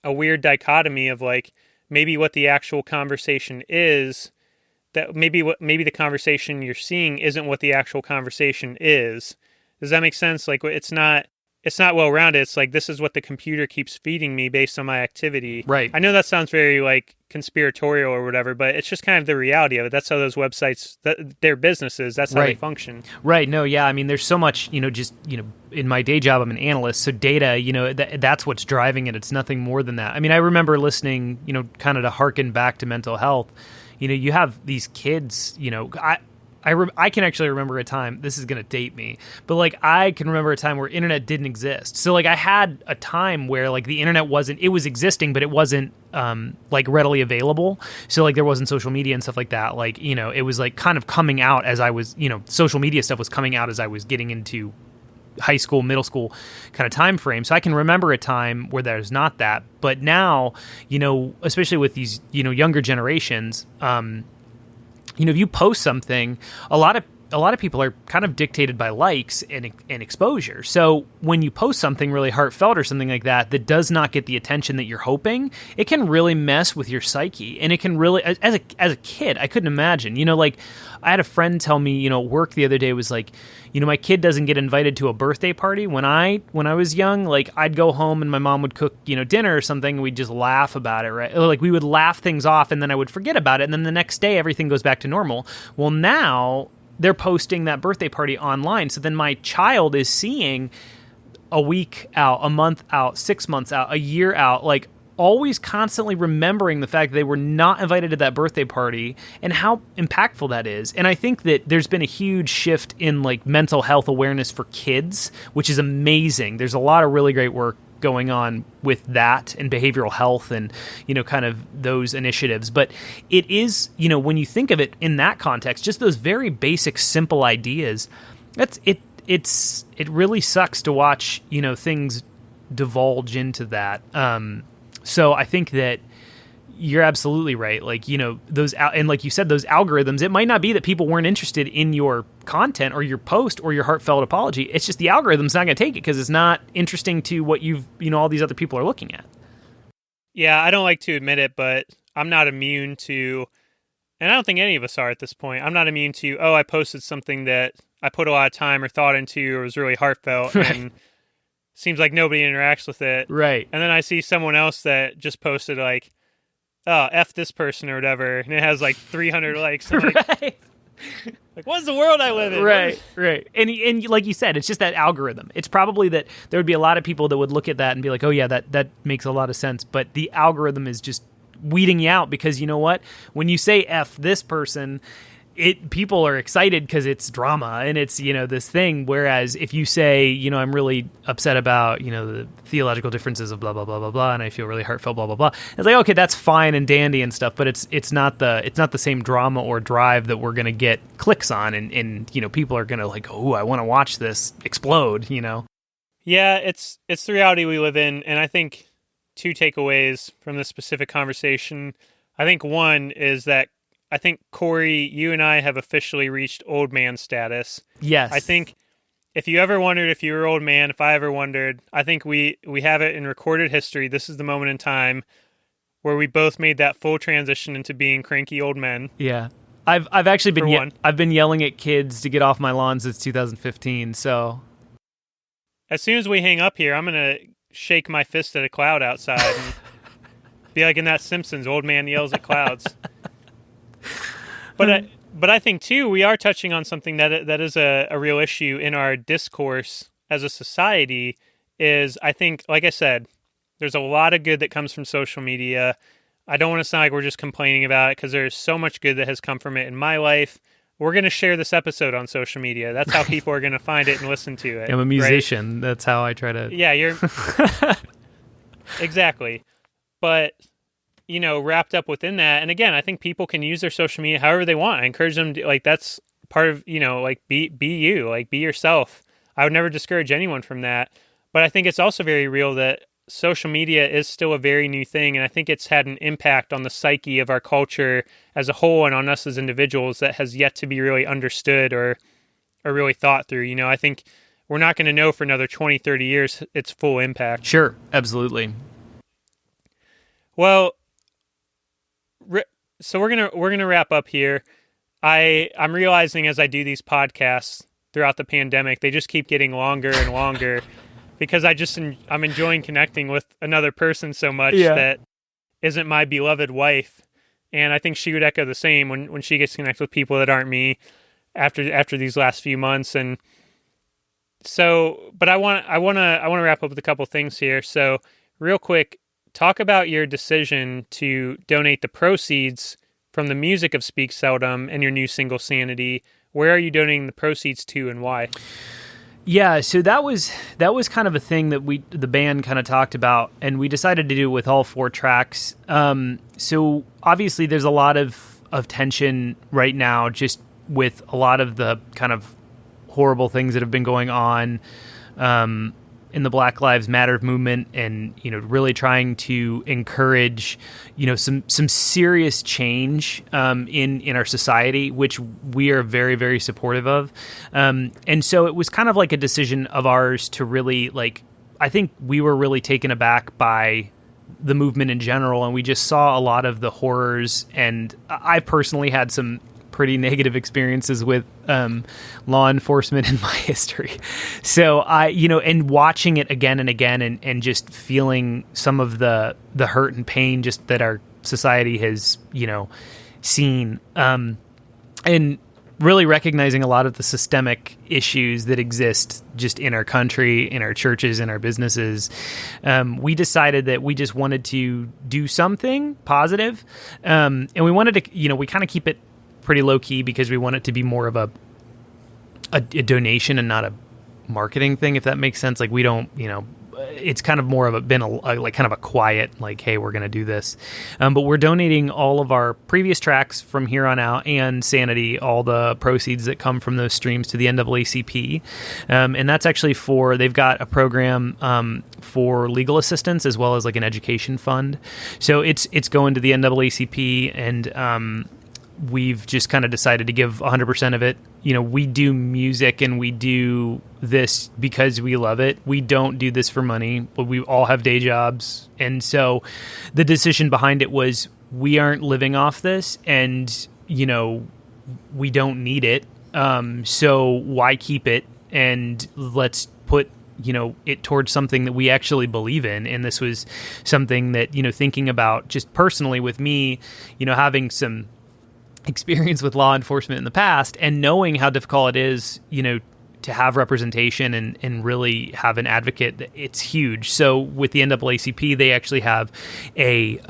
weird dichotomy of like maybe what the actual conversation is, that maybe the conversation you're seeing isn't what the actual conversation is. Does that make sense? Like it's not well-rounded. It's like, this is what the computer keeps feeding me based on my activity. Right. I know that sounds very like conspiratorial or whatever, but it's just kind of the reality of it. That's how those websites, their businesses, that's how they function. Right. No, yeah. I mean, there's so much, you know, just, you know, in my day job, I'm an analyst. So data, you know, that's what's driving it. It's nothing more than that. I mean, I remember listening, you know, kind of to harken back to mental health. You know, you have these kids, you know, I can actually remember a time, this is going to date me, but like I can remember a time where internet didn't exist. So like I had a time where like the internet it was existing, but it wasn't like readily available. So like there wasn't social media and stuff like that. Like, you know, it was like kind of coming out as I was, you know, social media stuff was coming out as I was getting into high school, middle school kind of time frame. So I can remember a time where there's not that. But now, you know, especially with these, you know, younger generations, you know, if you post something, a lot of people are kind of dictated by likes and exposure. So when you post something really heartfelt or something like that does not get the attention that you're hoping, it can really mess with your psyche. And it can really, as a kid, I couldn't imagine. You know, like I had a friend tell me, you know, work the other day was like, you know, my kid doesn't get invited to a birthday party. When I was young, like I'd go home and my mom would cook, you know, dinner or something. And we'd just laugh about it, right? Like we would laugh things off and then I would forget about it. And then the next day, everything goes back to normal. Well, now they're posting that birthday party online. So then my child is seeing a week out, a month out, 6 months out, a year out, like always constantly remembering the fact that they were not invited to that birthday party and how impactful that is. And I think that there's been a huge shift in like mental health awareness for kids, which is amazing. There's a lot of really great work going on with that and behavioral health and, you know, kind of those initiatives. But it is, you know, when you think of it in that context, just those very basic, simple ideas, it really sucks to watch, you know, things divulge into that. So I think that you're absolutely right. Like, you know, and like you said, those algorithms, it might not be that people weren't interested in your content or your post or your heartfelt apology. It's just the algorithm's not going to take it because it's not interesting to what all these other people are looking at. Yeah, I don't like to admit it, but I'm not immune to, and I don't think any of us are at this point, I'm not immune to, I posted something that I put a lot of time or thought into or was really heartfelt and seems like nobody interacts with it. Right. And then I see someone else that just posted like, F this person or whatever, and it has like 300 likes. I'm like, right. Like, what's the world I live in? Right. And like you said, it's just that algorithm. It's probably that there would be a lot of people that would look at that and be like, oh yeah, that makes a lot of sense. But the algorithm is just weeding you out because you know what? When you say F this person, people are excited because it's drama and it's, this thing. Whereas if you say, I'm really upset about, the theological differences of blah, blah, blah, blah, blah, and I feel really heartfelt, blah, blah, blah. It's like, okay, that's fine and dandy and stuff, but it's not the same drama or drive that we're going to get clicks on. And people are going to like, oh, I want to watch this explode, Yeah, it's the reality we live in. And I think 2 takeaways from this specific conversation. I think one is that I think, Corey, you and I have officially reached old man status. Yes. I think if you ever wondered if you were old man, if I ever wondered, I think we have it in recorded history. This is the moment in time where we both made that full transition into being cranky old men. Yeah. I've actually been I've been yelling at kids to get off my lawn since 2015, so as soon as we hang up here, I'm going to shake my fist at a cloud outside and be like in that Simpsons, old man yells at clouds. But I think, too, we are touching on something that is a real issue in our discourse as a society is, I think, like I said, there's a lot of good that comes from social media. I don't want to sound like we're just complaining about it because there's so much good that has come from it in my life. We're going to share this episode on social media. That's how people are going to find it and listen to it. I'm a musician. Right? That's how I try to... Yeah, you're... Exactly. But... wrapped up within that. And again, I think people can use their social media however they want. I encourage them to, that's part of, be you, be yourself. I would never discourage anyone from that. But I think it's also very real that social media is still a very new thing. And I think it's had an impact on the psyche of our culture as a whole and on us as individuals that has yet to be really understood or really thought through. I think we're not going to know for another 20, 30 years its full impact. Sure. Absolutely. Well, so we're gonna wrap up here. I'm realizing as I do these podcasts throughout the pandemic, they just keep getting longer and longer because I'm enjoying connecting with another person so much that isn't my beloved wife, and I think she would echo the same when she gets to connect with people that aren't me after these last few months. And so, but I want to wrap up with a couple things here. So real quick. Talk about your decision to donate the proceeds from the music of Speak Seldom and your new single Sanity. Where are you donating the proceeds to and why? Yeah, so that was kind of a thing that the band kind of talked about, and we decided to do it with all 4 tracks. So obviously there's a lot of tension right now just with a lot of the kind of horrible things that have been going on in the Black Lives Matter movement, and really trying to encourage some serious change in our society, which we are very, very supportive of. And so it was kind of like a decision of ours to really I think we were really taken aback by the movement in general, and we just saw a lot of the horrors. And I personally had some pretty negative experiences with law enforcement in my history. So and watching it again and again and just feeling some of the hurt and pain just that our society has, seen, and really recognizing a lot of the systemic issues that exist just in our country, in our churches, in our businesses. We decided that we just wanted to do something positive. And we wanted to, we kind of keep it pretty low key because we want it to be more of a donation and not a marketing thing, if that makes sense. We don't, it's kind of more of a quiet, hey, we're going to do this. But we're donating all of our previous tracks from here on out and Sanity, all the proceeds that come from those streams, to the NAACP. And that's actually they've got a program for legal assistance as well as an education fund. So it's going to the NAACP, and we've just kind of decided to give 100% of it. We do music and we do this because we love it. We don't do this for money, but we all have day jobs. And so the decision behind it was we aren't living off this, and, we don't need it. So why keep it? And let's put it towards something that we actually believe in. And this was something that, thinking about just personally with me, having some experience with law enforcement in the past, and knowing how difficult it is, to have representation and really have an advocate, it's huge. So with the NAACP, they actually have a,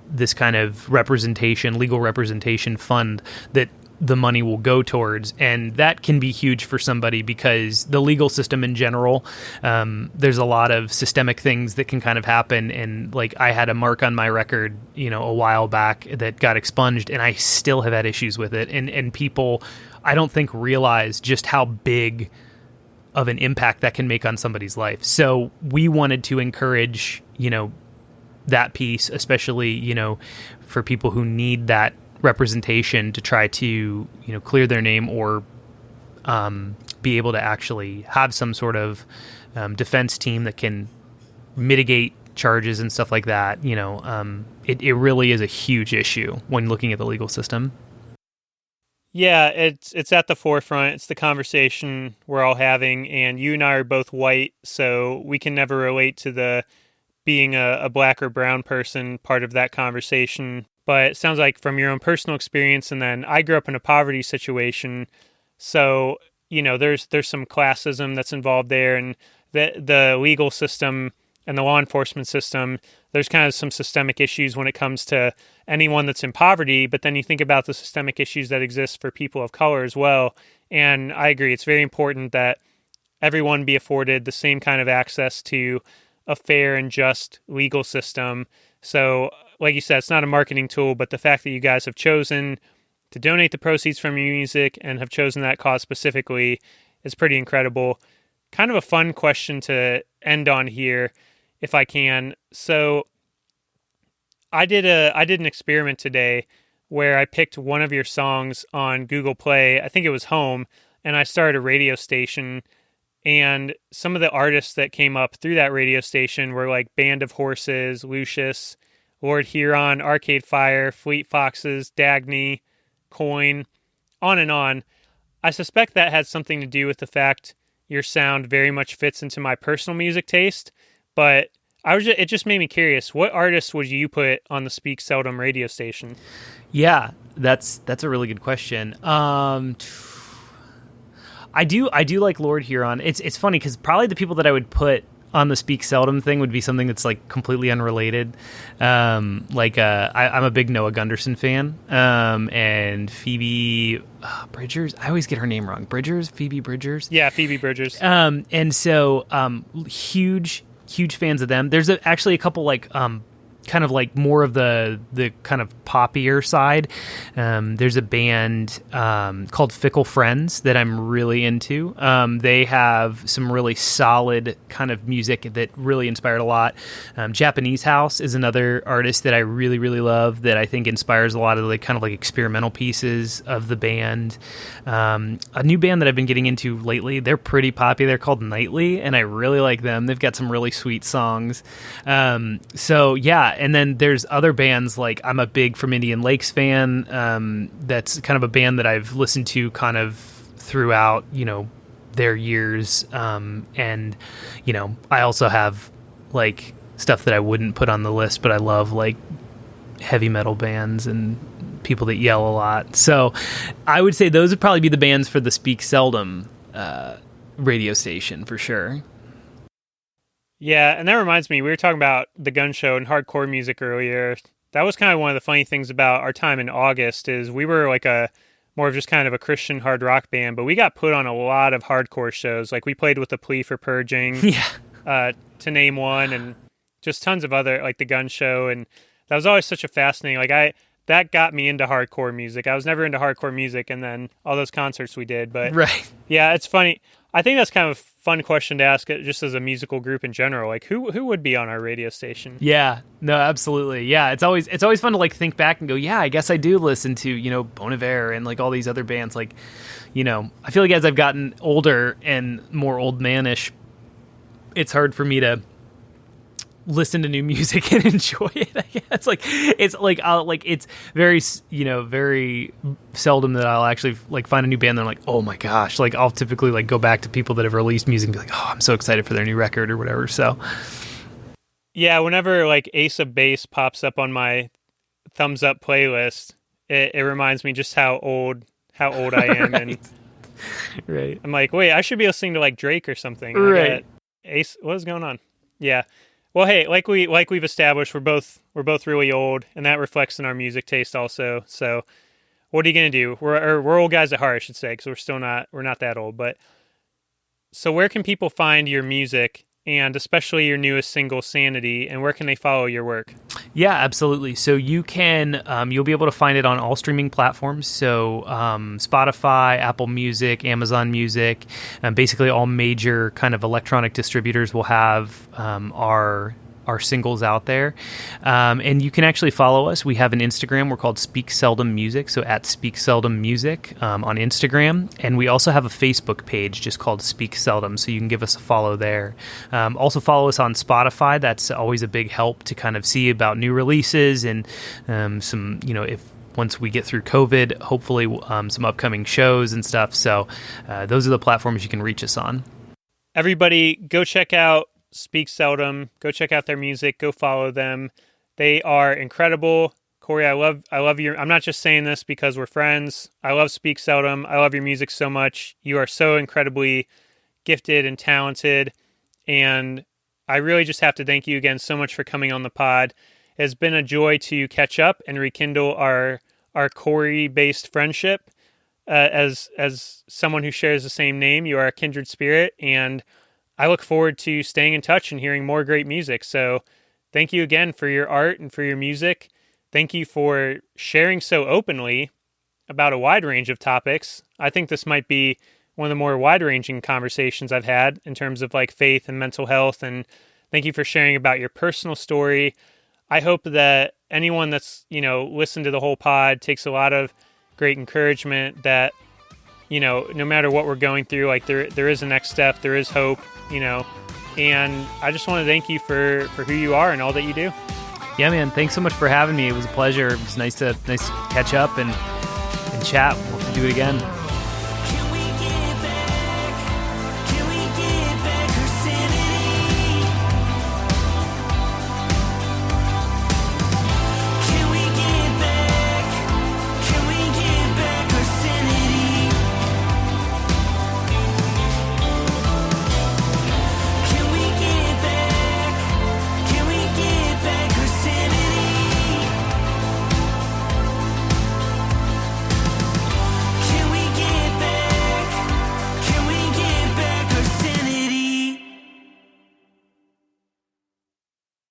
this kind of legal representation fund that the money will go towards. And that can be huge for somebody because the legal system in general, there's a lot of systemic things that can kind of happen. And like I had a mark on my record, a while back that got expunged, and I still have had issues with it. And people, I don't think, realize just how big of an impact that can make on somebody's life. So we wanted to encourage, that piece, especially, for people who need that representation to try to, clear their name or be able to actually have some sort of defense team that can mitigate charges and stuff like that. It really is a huge issue when looking at the legal system. Yeah, it's at the forefront. It's the conversation we're all having, and you and I are both white, so we can never relate to the being a black or brown person part of that conversation. But it sounds like from your own personal experience, and then I grew up in a poverty situation, so there's some classism that's involved there, and the legal system and the law enforcement system, there's kind of some systemic issues when it comes to anyone that's in poverty, but then you think about the systemic issues that exist for people of color as well. And I agree, it's very important that everyone be afforded the same kind of access to a fair and just legal system. So, like you said, it's not a marketing tool, but the fact that you guys have chosen to donate the proceeds from your music and have chosen that cause specifically is pretty incredible. Kind of a fun question to end on here, if I can. So I did an experiment today where I picked one of your songs on Google Play. I think it was Home, and I started a radio station. And some of the artists that came up through that radio station were like Band of Horses, Lucius, Lord Huron, Arcade Fire, Fleet Foxes, Dagny, Coin, on and on. I suspect that had something to do with the fact your sound very much fits into my personal music taste, but it just made me curious. What artists would you put on the Speak Seldom radio station? Yeah, that's a really good question. I do like Lord Huron. It's funny because probably the people that I would put on the Speak Seldom thing would be something that's like completely unrelated. I'm a big Noah Gunderson fan, and Phoebe Bridgers. I always get her name wrong. Phoebe Bridgers. Yeah, Phoebe Bridgers. And so huge fans of them. There's actually a couple like kind of like more of the kind of poppier side. There's a band called Fickle Friends that I'm really into. They have some really solid kind of music that really inspired a lot. Japanese House is another artist that I really, really love that I think inspires a lot of the kind of like experimental pieces of the band. A new band that I've been getting into lately, they're pretty poppy. They're called Nightly, and I really like them. They've got some really sweet songs. So yeah, and then there's other bands like I'm a big From Indian Lakes fan. That's kind of a band that I've listened to kind of throughout, their years. And, I also have like stuff that I wouldn't put on the list, but I love like heavy metal bands and people that yell a lot. So I would say those would probably be the bands for the Speak Seldom radio station for sure. Yeah, and that reminds me, we were talking about the gun show and hardcore music earlier. That was kind of one of the funny things about our time in August is we were like more of just kind of a Christian hard rock band, but we got put on a lot of hardcore shows. Like we played with The Plea for Purging, to name one, and just tons of other, like the gun show. And that was always such a fascinating, that got me into hardcore music. I was never into hardcore music, and then all those concerts we did. But right. Yeah, it's funny. I think that's kind of a fun question to ask just as a musical group in general. Like who would be on our radio station? Yeah, no, absolutely. Yeah, it's always fun to like think back and go, yeah, I guess I do listen to, Bon Iver and like all these other bands. Like, I feel like as I've gotten older and more old manish, it's hard for me to listen to new music and enjoy it. I guess it's very very seldom that I'll actually like find a new band that I'm like, oh my gosh, like I'll typically like go back to people that have released music and be like, oh, I'm so excited for their new record or whatever. So yeah, whenever like Ace of Base pops up on my thumbs up playlist, it reminds me just how old I am. Right. And Right. I'm like, wait, I should be listening to like Drake or something. Right. Ace, what is going on? Yeah. Well, hey, like we've established, we're both really old, and that reflects in our music taste also. So, what are you gonna do? We're old guys at heart, I should say, because we're not that old. But so, where can people find your music, and especially your newest single, Sanity, and where can they follow your work? Yeah, absolutely. So you can, you'll be able to find it on all streaming platforms. So Spotify, Apple Music, Amazon Music, basically all major kind of electronic distributors will have our singles out there. And you can actually follow us. We have an Instagram. We're called Speak Seldom Music. So at Speak Seldom Music on Instagram. And we also have a Facebook page just called Speak Seldom. So you can give us a follow there. Also follow us on Spotify. That's always a big help to kind of see about new releases and some, if once we get through COVID, hopefully some upcoming shows and stuff. So those are the platforms you can reach us on. Everybody, go check out Speak Seldom. Go check out their music. Go follow them. They are incredible. Corey, I love your. I'm not just saying this because we're friends. I love Speak Seldom. I love your music so much. You are so incredibly gifted and talented, and I really just have to thank you again so much for coming on the pod. It has been a joy to catch up and rekindle our Corey-based friendship. As someone who shares the same name, you are a kindred spirit, and I look forward to staying in touch and hearing more great music. So thank you again for your art and for your music. Thank you for sharing so openly about a wide range of topics. I think this might be one of the more wide-ranging conversations I've had in terms of like faith and mental health. And thank you for sharing about your personal story. I hope that anyone that's, listened to the whole pod takes a lot of great encouragement that, no matter what we're going through, like there is a next step, there is hope, and I just want to thank you for who you are and all that you do. Yeah, man. Thanks so much for having me. It was a pleasure. It was nice to catch up and chat. We'll have to do it again.